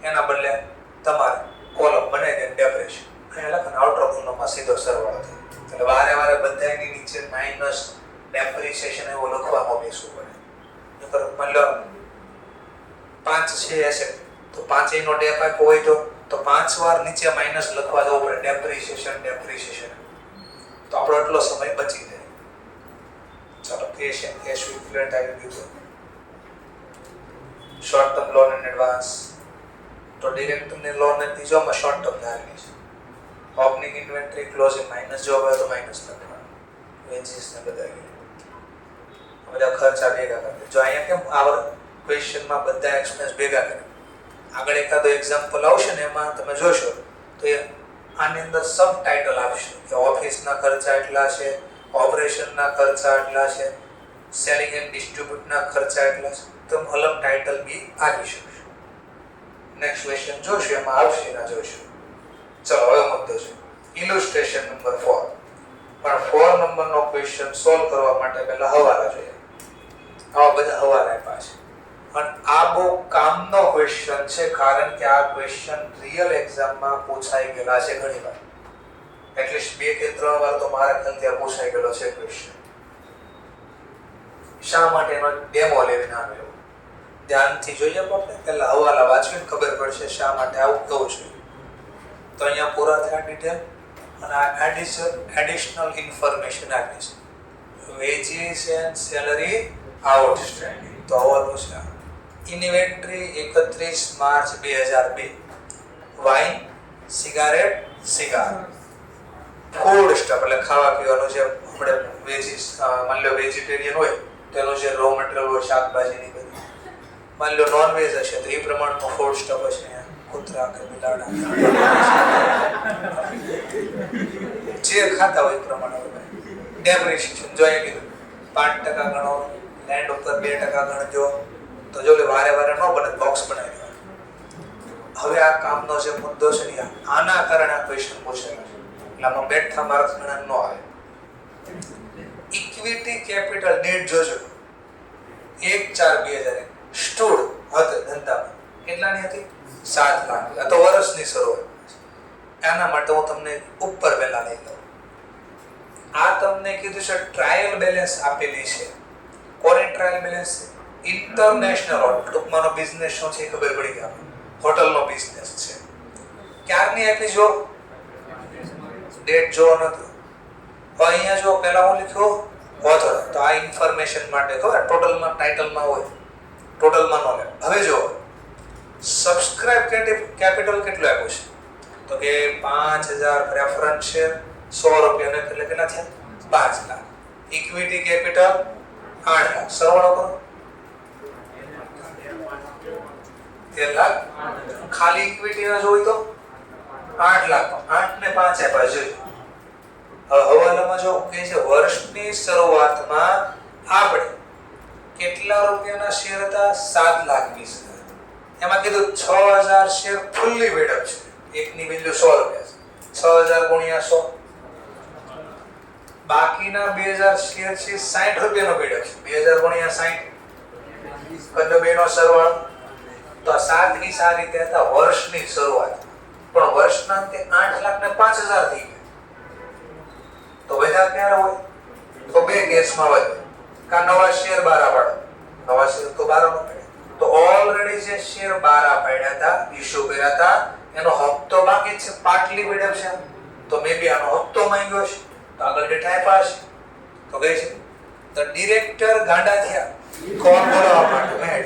એના બદલે તમારે કોલમ બનાવી દે ડેપ્રિસિએશન અહીંયા લખો ને આઉટર કોલમમાં સીધો સરવાળો થાય એટલે વારે વારે બધાની નીચે માઇનસ ડેપ્રિસિએશન એવું લખવામાં બેસવું પડે નકર માની લો 5 છે એસેટ તો 5 નો ડેપ આપ્યો હોય તો 5 વાર નીચે માઇનસ લખવા જવું પડે ડેપ્રિસિએશન તો આપણો એટલો સમય બચી જાય ચાલો કેશ ઇક્વિવેલન્ટ આવી ગયું short term loan and advance તો ડિરેક્ટ ની લોન ને ત્રીજોમાં શોર્ટ ટર્મ ધારેલી છે ઓપનિંગ ઇન્વેન્ટરી ક્લોઝિંગ માઇનસ જો હોય તો માઇનસ લખવાનું વેજીસ ને બધા ખર્ચા ભેગા કરે જો અહીંયા કેમ આ ક્વેશ્ચનમાં બધા એક્સપેન્સ ભેગા કરે આગળ એકાદો એક્ઝામ્પલ આવશે ને એમાં તમે જોશો તો આની અંદર સબ ટાઇટલ આવશે કે ઓફિસના ખર્ચા એટલા છે ઓપરેશનના ખર્ચા એટલા છે સેલિંગ એન્ડ ડિસ્ટ્રીબ્યુટના ખર્ચા એટલા છે તો અલગ ટાઇટલ બી આવી શકશે નેક્સ્ટ ક્વેશ્ચન જોશું એમાં આવશે ના જોશું ચલો હવે મુદ્દો છે ઇલુસ્ટ્રેશન નંબર 4 પણ 4 નંબરનો ક્વેશ્ચન સોલ્વ કરવા માટે પહેલા હવાલા જોઈએ આવા બધા હવાલા આપ્યા છે અને આ બહુ કામનો ક્વેશ્ચન છે કારણ કે આ ક્વેશ્ચન રિયલ એક્ઝામમાં પૂછાઈ ગયેલા છે ઘણીવાર એટલીસ્ટ 2 કે 3 વાર તો મારા ખ્યાલથી આ પૂછાઈ ગયેલો છે ક્વેશ્ચન શા માટે એનો ડેમો લેવીને આવ્યો ધ્યાનથી જોઈએ આપણે પહેલા હવાલા વાંચીને ખબર પડશે શા માટે આવું કહું છું તો અહીંયા પૂરા થયા ડિટેલ અને આ એડિશનલ ઇન્ફોર્મેશન આપી છે વેજીસ એન્ડ સેલરી આઉટસ્ટેન્ડિંગ તો હવાલો છે inventory 31 March 2002 wine cigarette cigar food stuff એટલે ખાવા પીવાનું જે આપણે વેજીસ માની લો વેજીટેરિયન હોય તેનું જે રો મટીરિયલ હોય શાકભાજીની બધી માની લો નોન વેજ હશે તો એ પ્રમાણનો ફૂડ સ્ટફ હશે કૂતરા કે બિલાડા જે ખાતા હોય એ પ્રમાણે ડેપ્રિસિએશન જો અહીંયા કીધું 5% ગણો લેન્ડ ઉપર 2% ગણજો તો જો વારે વારે ન બને બોક્સ બનાવી દેવાનું હવે આ કામનો જે મુદ્દો છે ને આના કારણે આ ક્વેશ્ચન પૂછેલો છે એટલે આમાં બેઠા માર્ક્સ ગણન ન આવે ઇક્વિટી કેપિટલ ડેટ જોજો 1/4/2001 સ્ટૂડ હતી ધંધામાં કેટલાની હતી 7 લાખ. આ તો વર્ષની શરૂઆત. એના માટે હું તમને ઉપર પહેલા લઈ લઉં. આ તમને કીધું છે ટ્રાયલ બેલેન્સ આપેલી છે. કોની ટ્રાયલ બેલેન્સ? International hotel. ટૂંકમાંનો બિઝનેસ શું છે ખબર પડી ગઈ આપણે. હોટલનો બિઝનેસ છે. ક્યારની આપી જો ડેટ જો નથી. તો અહીંયા જો પહેલા હું લખ્યો ઓથર. તો આ ઇન્ફોર્મેશન માટે ખબર ટોટલમાં ટાઇટલમાં હોય. ટોટલમાં નો લે. હવે જો સબસ્ક્રાઇબ કેપિટલ કેટલું આપ્યું છે? તો કે 5000 પ્રેફરન્સ શેર 100 રૂપિયા એટલે કેટલા થયા? 5 લાખ. Equity capital 8 lakh. સરવાળો કરો 13 લાખ. ખાલી ઇક્વિટી ના જોઈ તો 8 લાખ. 8 ને 5 આપ્યા જોઈએ. હવે હવાલામાં જો કે છે વર્ષની શરૂઆતમાં આપણે કેટલા રૂપિયાના શેર હતા? 7,20,000. એમાં કીધું 6000 શેર ફુલ્લી પેડ છે. એકની વેલ્યુ 100 રૂપિયા છે. 6000 ગુણ્યા 100. બાકીના 2000 શેર છે 60 રૂપિયાનો પેડ છે. 2000 ગુણ્યા 60 કદ બેનો સરવાળો. તો 7 આ રીતે હતા વર્ષની શરૂઆત. પણ વર્ષના અંતે 8 લાખ ને 5000 થઈ ગયા. તો વધ્યા ક્યારે હોય? તો બે કેસમાં વધે. કા નવા શેર બારા પડે. નવા શેર તો બારા નો પડે. તો ઓલરેડી જે શેર બારા પડ્યા હતા, ઇશ્યુ કર્યા હતા, એનો હપ્તો બાકી છે. પાટલી પડ્યા છે. તો મે બી આનો હપ્તો માંગ્યો છે. તો આગળ ડેટા આપ્યા છે. તો કઈ છે? તો ડિરેક્ટર ગાંડા થયા. કોણ બોલાવવા માટે? મેડ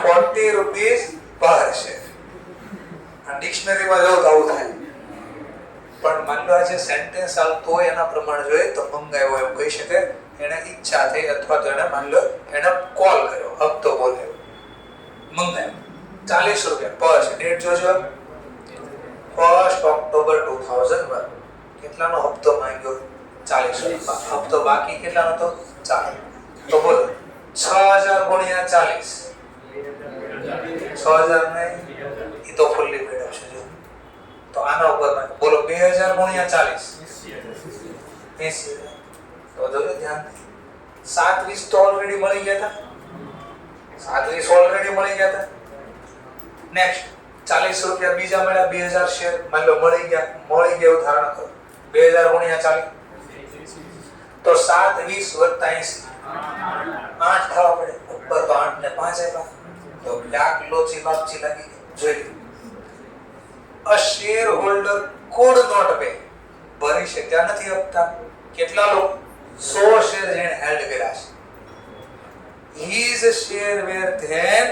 40 રૂપીસ પર શેર. આ ડિક્શનરીમાં જો આવું થાય. પણ માની લો આજે સેન્ટેન્સ આવતો હોય એના પ્રમાણે જોઈએ તો મંગાવ્યો એમ કહી શકે. એને ઈચ્છા થઈ અથવા તો એને માની લો એને કોલ કર્યો, હપ્તો બોલ્યો, મંગાવ્યો 40 રૂપિયા પર છે. ડેટ જોજો 1 ઓક્ટોબર 2001. કેટલાનો હપ્તો માંગ્યો? 40 રૂપિયા. હપ્તો બાકી કેટલાનો હતો? 4. તો બોલો 6000 ગુણ્યા 40 6000 ને એ તો ફુલ્લી પેડ છે. તો આના ઉપર બોલો 2000 ગુણ્યા 40 80. તો જો ધ્યાન 720 તો ઓલરેડી મળી ગયા હતા. 720 ઓલરેડી મળી ગયા હતા. નેક્સ્ટ 40 રૂપિયા બીજા મળ્યા. 2000 શેર માની લો મળી ગયા એવું ધારણ કરો. 2000 ગુણ્યા 40 તો 720 વત્તા 80 8 થવા પડે. ઉપર તો 8 ને 5 આપ્યા. તો લાખ લોચી બાપચી લાગી જોઈ. A shareholder could not pay. ભરી શક્યા નથી હપ્તા. કેટલા લોકો? 100 શેર જેને હેલ્ડ કર્યા છે. His share were then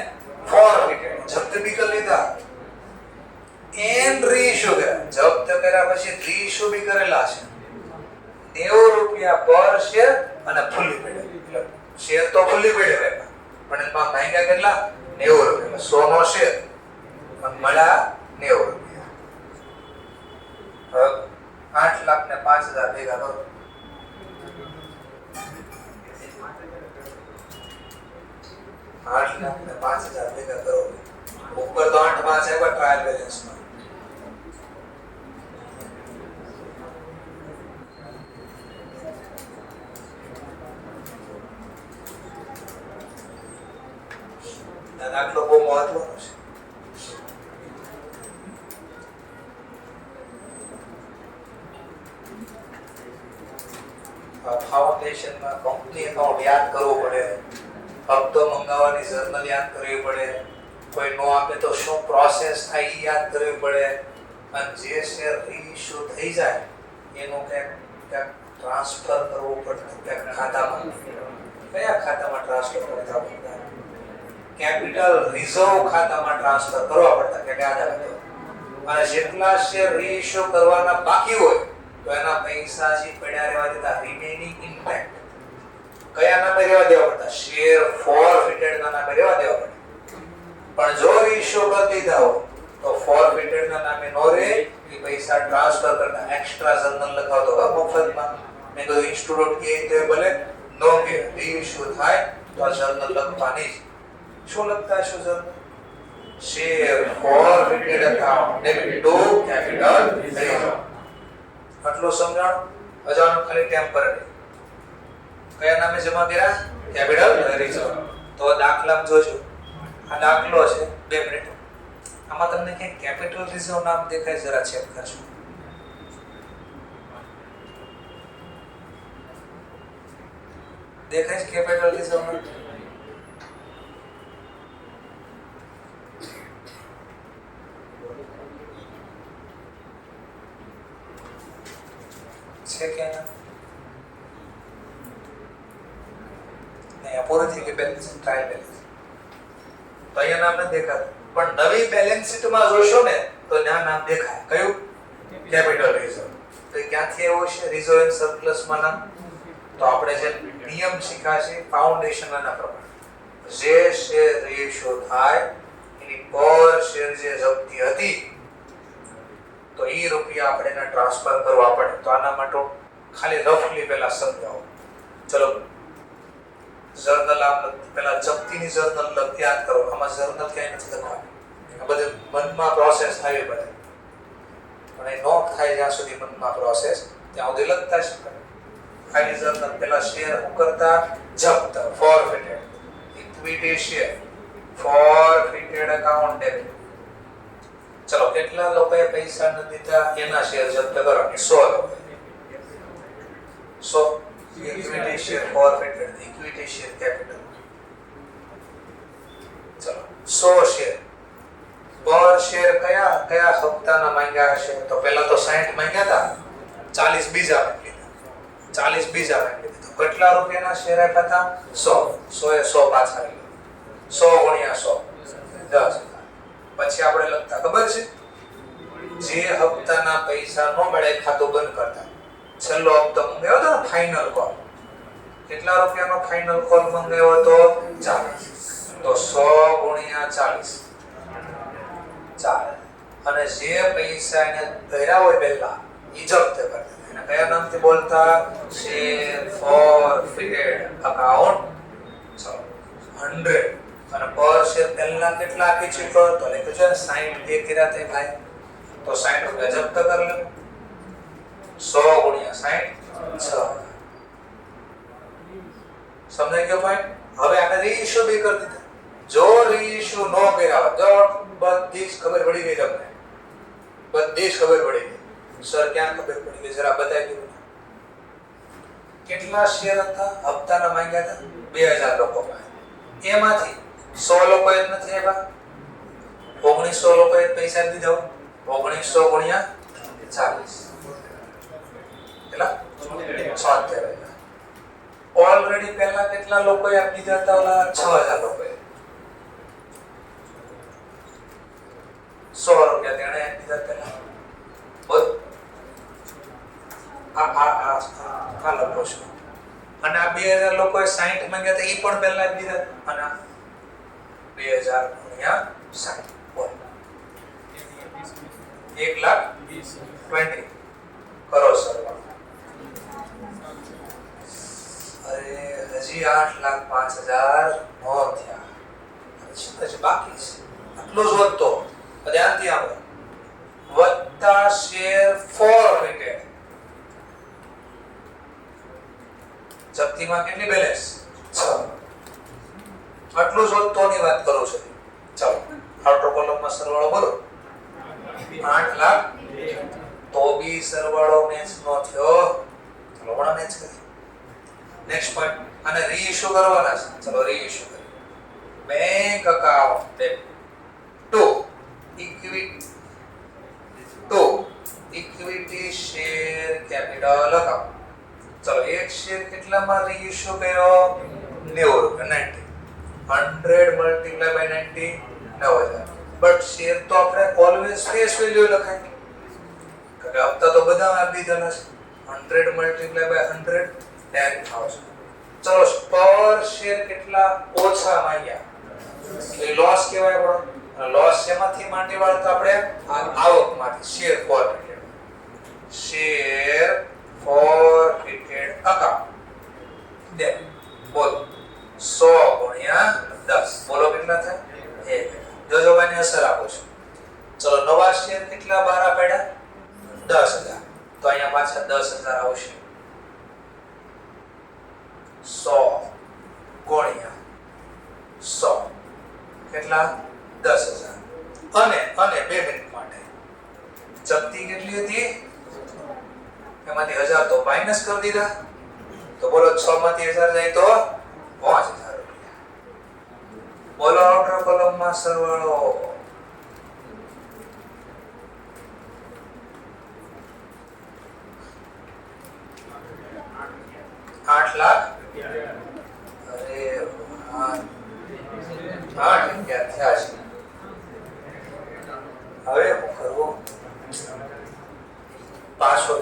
forfeited. જપ્ત બી કરી લીધા. And reissue કર્યા. જપ્ત કર્યા પછી reissue બી કરેલા છે. 90 રૂપિયા પર શેર અને ફુલ્લી પેડ. શેર તો ફુલ્લી પેડ રહ્યા. પણ એમાં માંગ્યા કેટલા? 90 રૂપિયા. 100 નો શેર મળ્યા 90 રૂપિયા. 8 લાખ ને 5000 ભેગા કરો. 8 લાખ ને 5000 ભેગા કરો. ઉપર તો 8 5 આવ્યા ટ્રાયલ બેલેન્સમાં. દાખલો બહુ મહત્વનો છે. ફાઉન્ડેશનમાં કંપની એકાઉન્ટ યાદ કરવો પડે. હપ્તો મંગાવવાની જર્નલ યાદ કરવી પડે. કોઈ નો આપે તો શું પ્રોસેસ થાય એ યાદ કરવી પડે. અને જે શેર રીઇશ્યુ થઈ જાય એનું ક્યાંક ટ્રાન્સફર કરવું પડતું. ક્યાંક ખાતામાં. કયા ખાતામાં ટ્રાન્સફર કરતા પડતા? કેપિટલ રિઝર્વ ખાતામાં ટ્રાન્સફર કરવા પડતા. કે યાદ આવે તો. અને જેટલા શેર રીઇશ્યુ કરવાના બાકી હોય તો એના પૈસા જે પડ્યા રહેવા દેતા. રિમેનિંગ ઇમ્પેક્ટ કયા નામે રહેવા દેવા પડતા? શેર ફોરફિટેડ ના નામે રહેવા દેવા પડે. પણ જો ઇશ્યુ કરી દીધા હોય તો ફોરફિટેડ ના નામે નો રહે. એ પૈસા ટ્રાન્સફર કરતા એક્સ્ટ્રા જર્નલ લખાવતો મફતમાં. મેં કીધું ઇન્સ્ટિટ્યૂટ કે તે ભલે નો કે રીઇશ્યુ થાય તો આ જર્નલ લખવાની જ. શું લખતા છો journal? Share forfeited account debit to capital reserve. આટલું સમજાણું. અજાનું ખાલી ટેમ્પરરી. કયા નામે જમા કર્યા? Capital reserve. તો દાખલામાં જોજો, આ દાખલો છે 2 મિનિટ. આમાં તમને ક્યાંક કેપિટલ રિઝર્વ નામ દેખાય? જરા ચેક કરજો. દેખાય છે કેપિટલ રિઝર્વ નામ? છે કે ના? નહીં, પૂરી થઈ ગઈ બેલેન્સ શીટ, ટ્રાયલ બેલેન્સ. તો અહીંયા નામ નથી દેખાતું, પણ નવી બેલેન્સ શીટમાં જોશો ને તો ત્યાં નામ દેખાય. કયું? Capital reserve. તો ક્યાંથી આવ્યો છે રિઝર્વ એન્ડ સરપ્લસમાં નામ? તો આપણે જે નિયમ શીખ્યા છે ફાઉન્ડેશન ના પ્રમાણે, જે શેર રેશિયો થાય એની પર શેર જે જપ્તી હતી તો એ રૂપિયા આપણે એને ટ્રાન્સફર કરવા પડે. તો આના માટે ખાલી રફલી પહેલા સમજાવો. ચલો, જર્નલ આપ પહેલા જપ્તીની જર્નલ યાદ કરો. આમાં જર્નલ ક્યાંય નથી લખવાની, આ બધું મનમાં પ્રોસેસ થવી પડે. પણ એ નો થાય જ્યાં સુધી મનમાં પ્રોસેસ, ત્યાં સુધી લખતા શીખે. ખાલી જર્નલ પહેલા શેર શું કરતા? જપ્ત, forfeited. Equity share, forfeited account debit. ચલો, કેટલા લોકોએ પૈસા ન દીધા એના શેર જપ્ત કરો? 100 લોકો. 100 equity share forfeited, equity share capital. ચલો, 100 શેર. પર શેર કયા હપ્તાના માંગ્યા હશે? તો પહેલા તો 60 માંગ્યા હતા, 40 બીજા માંગી લીધા, 40 બીજા માંગી લીધા. તો કેટલા રૂપિયાના શેર આપ્યા હતા? 100. 100 એ 100 પાછા લઈ લો. 100 ગુણ્યા 100 10,000. પછી આપણે લખતા ખબર છે, જે હપ્તાના પૈસા નો મળે ખાતું બંધ કરતા. છેલ્લો હપ્તો મંગાવ્યો હતો ને ફાઇનલ કોલ, કેટલા રૂપિયાનો ફાઇનલ કોલ મંગાવ્યો હતો? 40. તો 100 ગુણ્યા 40 4. અને જે પૈસા એને ભર્યા હોય પહેલા ઈ જપ્ત કરતા. એને કયા નામથી બોલતા? Share forfeited account. ચલો, 100. અને પર શેર પહેલા કેટલા આપી ચૂક્યો? તો લખ્યું છે 60 પે કર્યા તે ભાઈ, તો 60 રૂપિયા જપ્ત કરી લે. 100 ગુણ્યા 60 6. સમજાઈ ગયો ભાઈ? હવે આને રીઇશ્યુ બી કરી દીધા. જો રીઇશ્યુ નો કર્યા હોત, જો બધી જ ખબર પડી ગઈ તમને, બધી જ ખબર પડી ગઈ. સર ક્યાં ખબર પડી ગઈ? જરા બતાવી દો. કેટલા શેર હતા હપ્તાના માંગ્યા હતા? 2000 લોકો પાસે. એમાંથી 100 લોકોએ જ નથી આપ્યા, 1900 લોકોએ પૈસા દીધા. 1900 ગુણ્યા 40 કેટલા? 76. ઓલરેડી પહેલા કેટલા લોકોએ આપી દીધા હતા? ઓલા 6000 લોકોએ 100 રૂપિયા તેણે આપી દીધા પહેલા. બોલ, આ લખો છો. અને આ 2000 લોકોએ 60 માંગ્યા હતા, એ પણ પહેલા આપી દીધા. અને 2000 ગુણ્યા 60 બોલ 1,20,20 કરો સરવાળો. અરે હજી 8,05,000 નો થયા. શું છે બાકી છે? આટલું જ વધતો. ધ્યાનથી આવો. વત્તા શેર ફોરફિટેડ. જપ્તીમાં કેટલી બેલેન્સ? 6. આટલું જ વધતોની વાત કરું છું. ચાલો, આઉટર કોલમમાં સરવાળો બોલો. 8 લાખ. તો બી સરવાળો મેચ નો થયો. ચલો, હમણાં મેચ કરી. નેક્સ્ટ પોઈન્ટ, અને રીઇશ્યુ કરવાના છે. ચલો, રીઇશ્યુ કરીએ. Bank account 2 equity share capital account. ચલો, એક શેર કેટલામાં રીઇશ્યુ કર્યો? 90 રૂપિયા. 100 મલ્ટીપ્લાય બાય 90 9,000. બટ શેર તો આપણે ઓલવેઝ ફેસ વેલ્યુ લખાય, કારણ કે હપ્તા તો બધા આપી દીધેલા છે. 100 મલ્ટીપ્લાય બાય 100 10,000. ચલો, પર શેર કેટલા ઓછા માંગ્યા? એ લોસ કહેવાય. આપણો લોસ શેમાંથી માંડી વાળો? તો આપણે આવકમાંથી. Share forfeited, share forfeited account debit. બોલો 100 ગુણ્યા 10. બોલો કેટલા થાય? 1. જો ભાઈની અસર આપો છો. ચલો, નવા શેર કેટલા બહાર પડ્યા? 10,000. તો અહીંયા પાછા 10,000 આવશે. 100 ગુણ્યા 100 કેટલા 10,000 અને 2 મિનિટ માટે જપ્તી કેટલી હતી એમાંથી 1000 તો માઈનસ કરી દીધા તો બોલો 6 માંથી 1000 જાય તો 5000 રૂપિયા બોલો આઉટર કોલમમાં સરવાળો 8 લાખ અરે 8 ક્યાં થયા છે હવે હું કરવું પાછો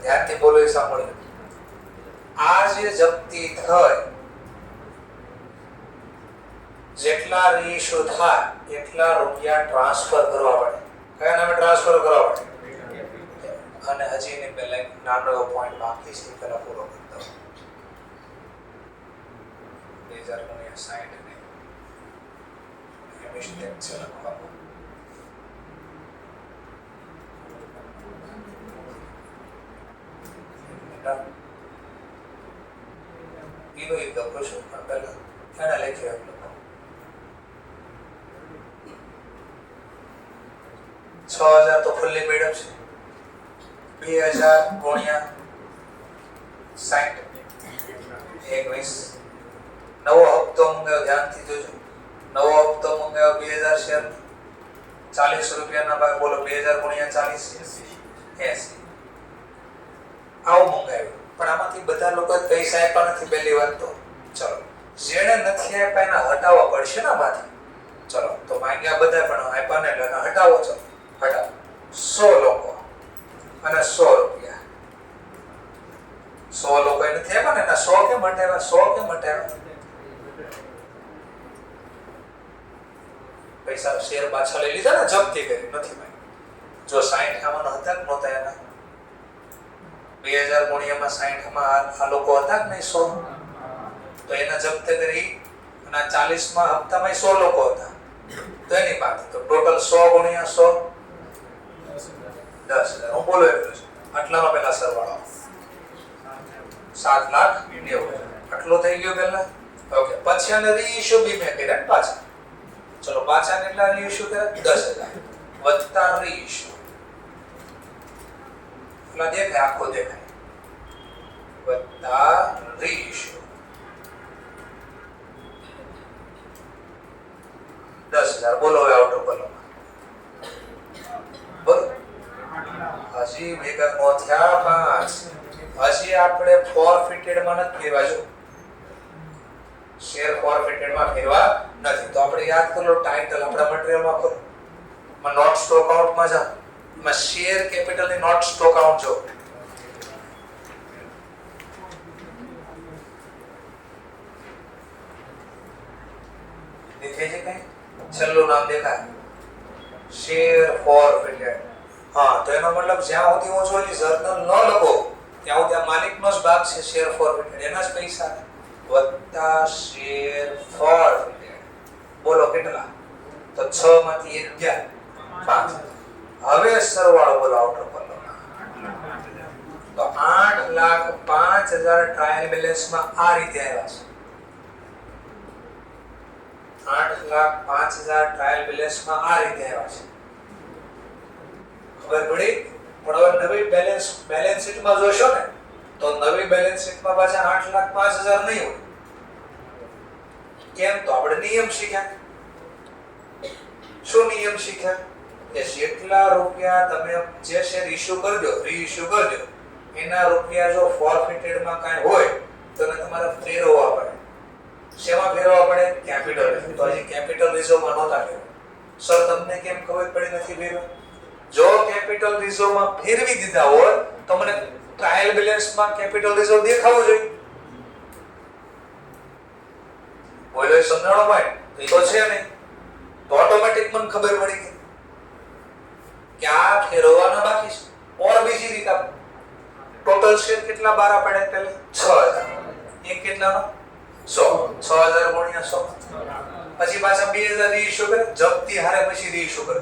ધ્યાનથી બોલો એ સાંભળ્યું આ જે જપ્તી થઈ જેટલા રેશિયો થાય એટલા રૂપિયા ટ્રાન્સફર કરવા પડે કયા નામે ટ્રાન્સફર કરવા પડે અને હજી એને પહેલા એક નાનો એવો પોઈન્ટ બાકી છે પહેલા પૂરો કરતા 2060 ને મિસ્ટેક છે લખવામાં એનો એક લખો છું પહેલા એના લખ્યો લખો 6000 તો ફૂલ્લી મેડમ છે 2000 ગુણ્યા 60 21 નવો હપ્તો મંગાવ્યો ધ્યાનથી જોજો નવો હપ્તો મંગાવ્યો 2000 શેર 40 રૂપિયાના ભાગ બોલો 2000 ગુણ્યા 40 80 આવું મંગાવ્યું પણ આમાંથી બધા લોકો પૈસા આપ્યા નથી પહેલી વાત તો ચલો જેણે નથી આપ્યા એના હટાવવા પડશે ને આમાંથી ચલો તો માંગ્યા બધા પણ આપ્યા ને એટલે હટાવો ચલો હટાવો 100 લોકો અને 100 રૂપિયા 100 લોકો નથી આપ્યા ને એના 100 કેમ હટાવ્યા 100 કેમ હટાવ્યા પૈસા શેર પાછા લઈ લીધા ને જપ્તી કરી નથી ભાઈ જો 60 આમાં હતા કે નહોતા એના 2000 ગુણ્યામાં 60 માં આ લોકો હતા કે નહીં 100 તો એના જપ્ત કરી અને 40 માં હપ્તામાં 100 લોકો હતા તો એની વાત તો ટોટલ 100 ગુણ્યા 100 10,000 હું બોલો એટલું આટલામાં પહેલા સરવાળો 7,90,000 આટલો થઈ ગયો પહેલા ઓકે પછી આને રીઇશ્યુ બી મેં કર્યા પાછા ચલો પાછા કેટલા રીઇશ્યુ કર્યા 10,000 વત્તા રીઇશ્યુ એટલા દેખાય આખો દેખાય વત્તા રીઇશ્યુ 10,000 બોલો હવે આઉટર બોલો બોલો હજી ભેગા નો થયા 5 હજી આપણે ફોરફિટેડ માં નથી ફેરવા જો શેર ફોરફિટેડ માં ફેરવા નથી તો આપણે યાદ કરો ટાઇટલ આપણા મટીરીયલ માં કરો માં નોટ સ્ટોક આઉટ માં જા માં શેર કેપિટલ ની નોટ સ્ટોક આઉટ જો દેખાય છે કઈ છેલ્લું નામ દેખાય શેર ફોરફિટેડ હા તો એનો મતલબ જ્યાં સુધી હું જોઈ જર્નલ ન લખો ત્યાં સુધી આ માલિકનો જ ભાગ છે શેર ફોરફિટેડ એના જ પૈસા વત્તા શેર ફોરફિટેડ બોલો કેટલા તો 6 માંથી 1 ગયા 5 હવે સરવાળો બોલો આઉટર બોલો તો 8,05,000 ટ્રાયલ બેલેન્સમાં આ રીતે આવ્યા છે 8,05,000 ટ્રાયલ બેલેન્સમાં આ રીતે આવ્યા છે ખબર પડી પણ હવે નવી બેલેન્સ શીટમાં જોશો ને તો નવી બેલેન્સ શીટમાં પાછા 8,05,000 નહીં હોય કેમ તો આપણે નિયમ શીખ્યા શું નિયમ શીખ્યા કે જેટલા રૂપિયા તમે જે શેર ઇશ્યુ કરજો રીઇશ્યુ કરજો એના રૂપિયા જો ફોરફિટેડ માં કાંઈ હોય તો એને તમારે ફેરવવા પડે શેમાં ફેરવવા પડે કેપિટલ તો હજી કેપિટલ રિઝર્વ માં નહોતા ફેરવા સર તમને કેમ ખબર પડી નથી ફેરવા જો કેપિટલ રિઝર્વ માં ફેરવી દીધા હોય તો મને ટ્રાયલ બેલેન્સ માં કેપિટલ રિઝર્વ દેખાવો જોઈએ બોલો સમજાણો ભાઈ એ તો છે નહીં તો ઓટોમેટિક મને ખબર પડી ગઈ કે આ ફેરવવાના બાકી છે ઓર બીજી રીતે ટોટલ શેર કેટલા બારા પડ્યા પહેલા 6,000 એક કેટલાનો 100 6,000 ગુણ્યા 100 પછી પાછા 2,000 રીઇશ્યુ કરે જપ્તી હારે પછી રીઇશ્યુ કરે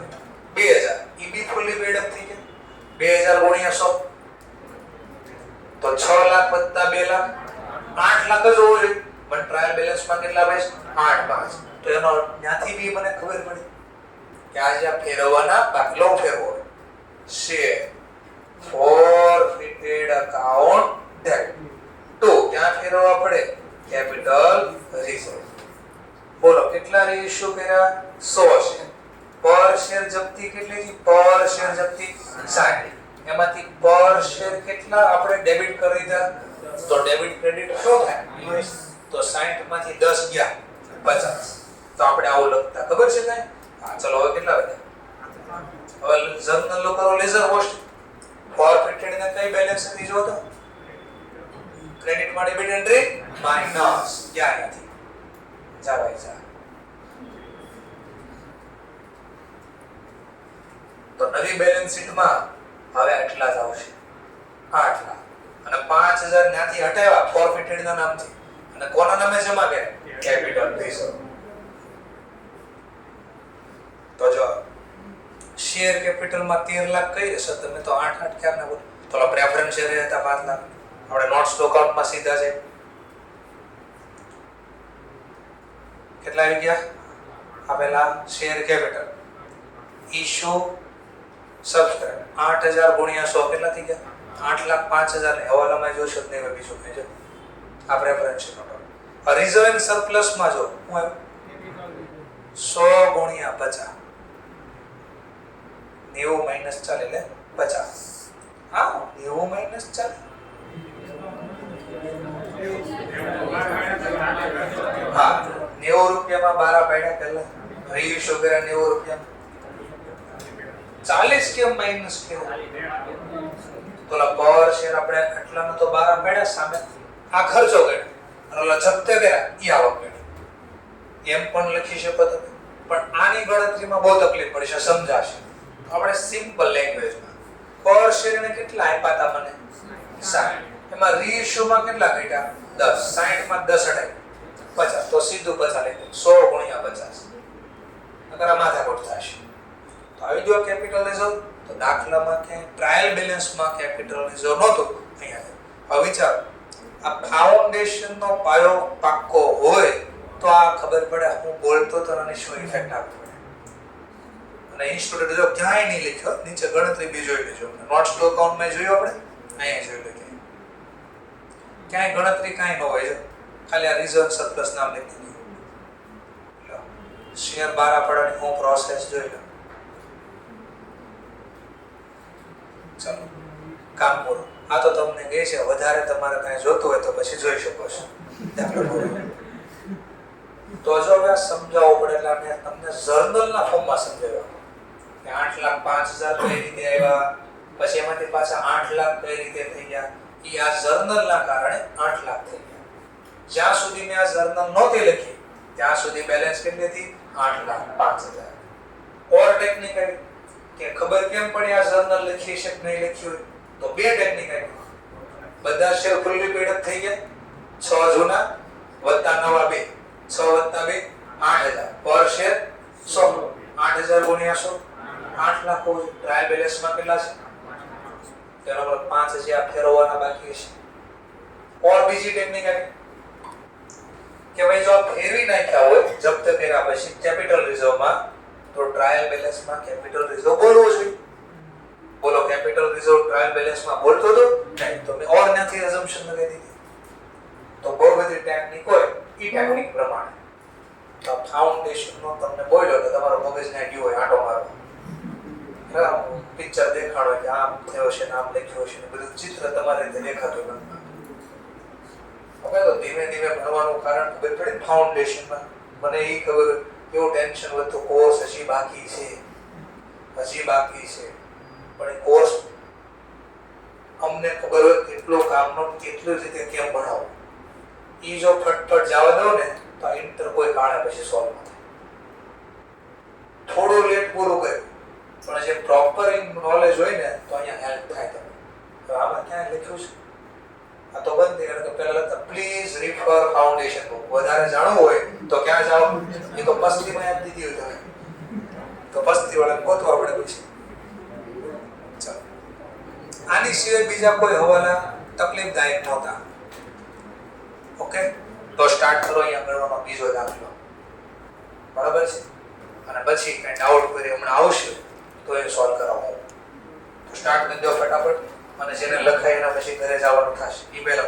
2,000 ઈ બી ફુલ્લી પેડ અપ થઈ ગયા 2,000 ગુણ્યા 100 તો 6 લાખ વત્તા 2 લાખ 8 લાખ જ હોવું જોઈએ. પણ ટ્રાયલ બેલેન્સમાં કેટલા ભાઈ 8 5. તો એનો ત્યાંથી બી મને ખબર પડી કે આ જે ફેરવવાના દાખલો ફેરવો શેર forfeited account debt તો ક્યાં ફેરવવા પડે કેપિટલ રિઝર્વ. બોલો કેટલા રેશિયો કર્યા 100 શેર. પર શેર જપ્તી કેટલી હતી? પર શેર જપ્તી 60. એમાંથી પર શેર કેટલા આપણે ડેબિટ કરી દીધા? તો ડેબિટ ક્રેડિટ શું થાય? તો 60 માંથી 10 ગયા 50. તો આપણે આવું લખતા ખબર છે કાઈ? હા ચલો હવે કેટલા વધ્યા? હવે જર્નલ લો કરો લેઝર પોસ્ટ. ફોરફિટેડ ને કઈ બેલેન્સ નથી જોતો? ક્રેડિટ માં ડેબિટ એન્ટ્રી માઈનસ ક્યાં નથી? જા ભાઈ જા. તો નવી બેલેન્સ શીટમાં હવે આટલા જ આવશે 8 લાખ અને 5000 ત્યાંથી હટાવ્યા ફોરફિટેડ ના નામથી અને કોના નામે જમા કર્યા? Capital reserve. તો જો શેર કેપિટલ માં 13 લાખ કઈ રહેશે? તમે તો 8 ક્યાં ના બોલો? તો પ્રેફરન્સ શેર હતા 5 લાખ. આપણે નોટ સ્ટોક અકાઉન્ટ માં સીધા છે કેટલા આવી ગયા? આપેલા શેર કેપિટલ ઇશ્યુ સબસ્ક્રાઇબ 8000 ગુણ્યા 100 કેટલા થઈ ગયા? 8,05,000 ને હવાલામાં જોશો જ નહીં બીજું કઈ જો આ preference note. Reserve and surplus માં જો હું આવ્યું 100 ગુણ્યા 50 90 માઈનસ 40 એટલે 50. હા 90 માઈનસ 40 હા 90 રૂપિયામાં 12 પાડ્યા પહેલા રીઇશ્યુ કર્યા 90 રૂપિયા 40 કેમ માઈનસ કેમ? તો પર શેર આપણે આટલાનો તો 12 પાડ્યા સામે આ ખર્ચો કર્યો અને ઓલા જપ્તે કર્યા ઈ આવક કર્યો એમ પણ લખી શકો તમે. પણ આની ગણતરીમાં બહુ તકલીફ પડશે સમજાશે. આપણે સિમ્પલ લેંગ્વેજમાં પર શેર ને કેટલા આપ્યા હતા મને 60. એમાં રીઇશ્યુ માં કેટલા ઘટ્યા 10. 60 માં 10 હટાવી 50 તો સીધું 50 લઈ 100 ગુણ્યા 50 અગર આ માથાકૂટ થશે. તો આવી ગયો કેપિટલ રિઝર્વ. તો દાખલામાં ક્યાંય ટ્રાયલ બેલેન્સમાં કેપિટલ રિઝર્વ નહોતું અહીંયા. હવે વિચારો આ ફાઉન્ડેશન નો પાયો પાક્કો હોય તો આ ખબર પડે હું બોલતો તો આની શું ઇફેક્ટ આવે પડે. અને ઇન્સ્ટુડન્ટ જો ક્યાંય નહીં લખ્યો નીચે ગણતરી બી જોઈ લેજો. નોટ સ્ટોક અકાઉન્ટ માં જોયું આપણે અહીંયા જોઈ લો ક્યાંય ગણતરી કાંઈ ન હોય છે ખાલી આ રિઝર્વ સરપ્લસ નામ લખી દીધું. શેર બારા પડવાની હું પ્રોસેસ જોઈ લો. ચલો કામ પૂરું. આ તો તમને કહે છે વધારે તમારે કાંઈ જોતું હોય તો પછી જોઈ શકો છો. તો જો હવે સમજાવવું પડે એટલે આપણે તમને જર્નલના ફોર્મમાં સમજાવ્યા કે 8,05,000 કઈ રીતે આવ્યા પછી એમાંથી પાછા 8 લાખ કઈ રીતે થઈ ગયા. ઈ આ જર્નલના કારણે 8 લાખ થઈ ગયા. જ્યાં સુધી મેં આ જર્નલ નહોતી લખી ત્યાં સુધી બેલેન્સ કેટલી હતી? 8,05,000. ઓર ટેકનિક આવી કે ખબર કેમ પડી આ જર્નલ લખી છે કે નહીં લખી હોય? તો બે ટેકનિક આવી. બધા શેર ફુલ્લી પેડ થઈ ગયા 6 જૂના વત્તા નવા 2 6 વત્તા 2 8,000 પર શેર 100 8,000 ગુણ્યા 100 8 લાખ હોય. ટ્રાયલ બેલેન્સમાં કેટલા છે? તેનો મતલબ 5,000 ફેરવવાના બાકી છે. ઓર બીજી ટેકનિક આવી કે ભાઈ જો ફેરવી નાખ્યા હોય જપ્ત કર્યા પછી કેપિટલ રિઝર્વમાં તો ટ્રાયલ બેલેન્સમાં કેપિટલ રિઝર્વ બોલવો જોઈએ. બોલો કેપિટલ રિઝર્વ ટ્રાયલ બેલેન્સમાં બોલતો હતો નહીં તો મેં ઓર નથી અઝમ્પશન લગાવી દીધી. તો બહુ બધી ટેકનિક હોય ઈ ટેકનિક પ્રમાણે તો ફાઉન્ડેશન નો તમને બોલ્યો તો તમારો મગજ ને ગયો હોય આટો મારો પિક્ચર દેખાડો કે આમ થયો છે નામ લખ્યું છે ને બધું ચિત્ર તમારે રીતે દેખાતું નથી. હવે તો ધીમે ધીમે ભણવાનું કારણ ખબર પડે ફાઉન્ડેશનમાં. મને એ ખબર કેવું ટેન્શન વધતું કોર્સ હજી બાકી છે પણ એ કોર્સ અમને ખબર હોય કેટલું કામનો કેટલી રીતે કેમ ભણાવો. એ જો ફટફટ જવા દો ને તો ઇન્ટર કોઈ કારણે પછી સોલ્વ ન થાય. થોડું લેટ પૂરું કર્યું પણ જે પ્રોપર નોલેજ હોય ને તો અહીંયા હેલ્પ થાય તમને. તો આમાં ક્યાં લખ્યું છે? આ તો બંધ થઈ ગયું. પહેલા લખતા પ્લીઝ રિફર ફાઉન્ડેશન બુક. વધારે જાણવું હોય તો ક્યાં જાઓ? એ તો પસ્તીમાં આપી દીધી હોય તમે તો પસ્તી વાળા ગોતવા પડે પછી. ચાલો આની સિવાય બીજા કોઈ હવાલા તકલીફદાયક નહોતા. ઓકે, તો સ્ટાર્ટ કરો અહીંયા ગણવાનો બીજો દાખલો. બરાબર છે? અને પછી કંઈ ડાઉટ કોઈ હમણાં આવશે તો એ સોલ્વ કરાવો. તો સ્ટાર્ટ કરી દો ફટાફટ, અને જેને લખાય એના પછી ઘરે જવાનું થશે. ઈમેલ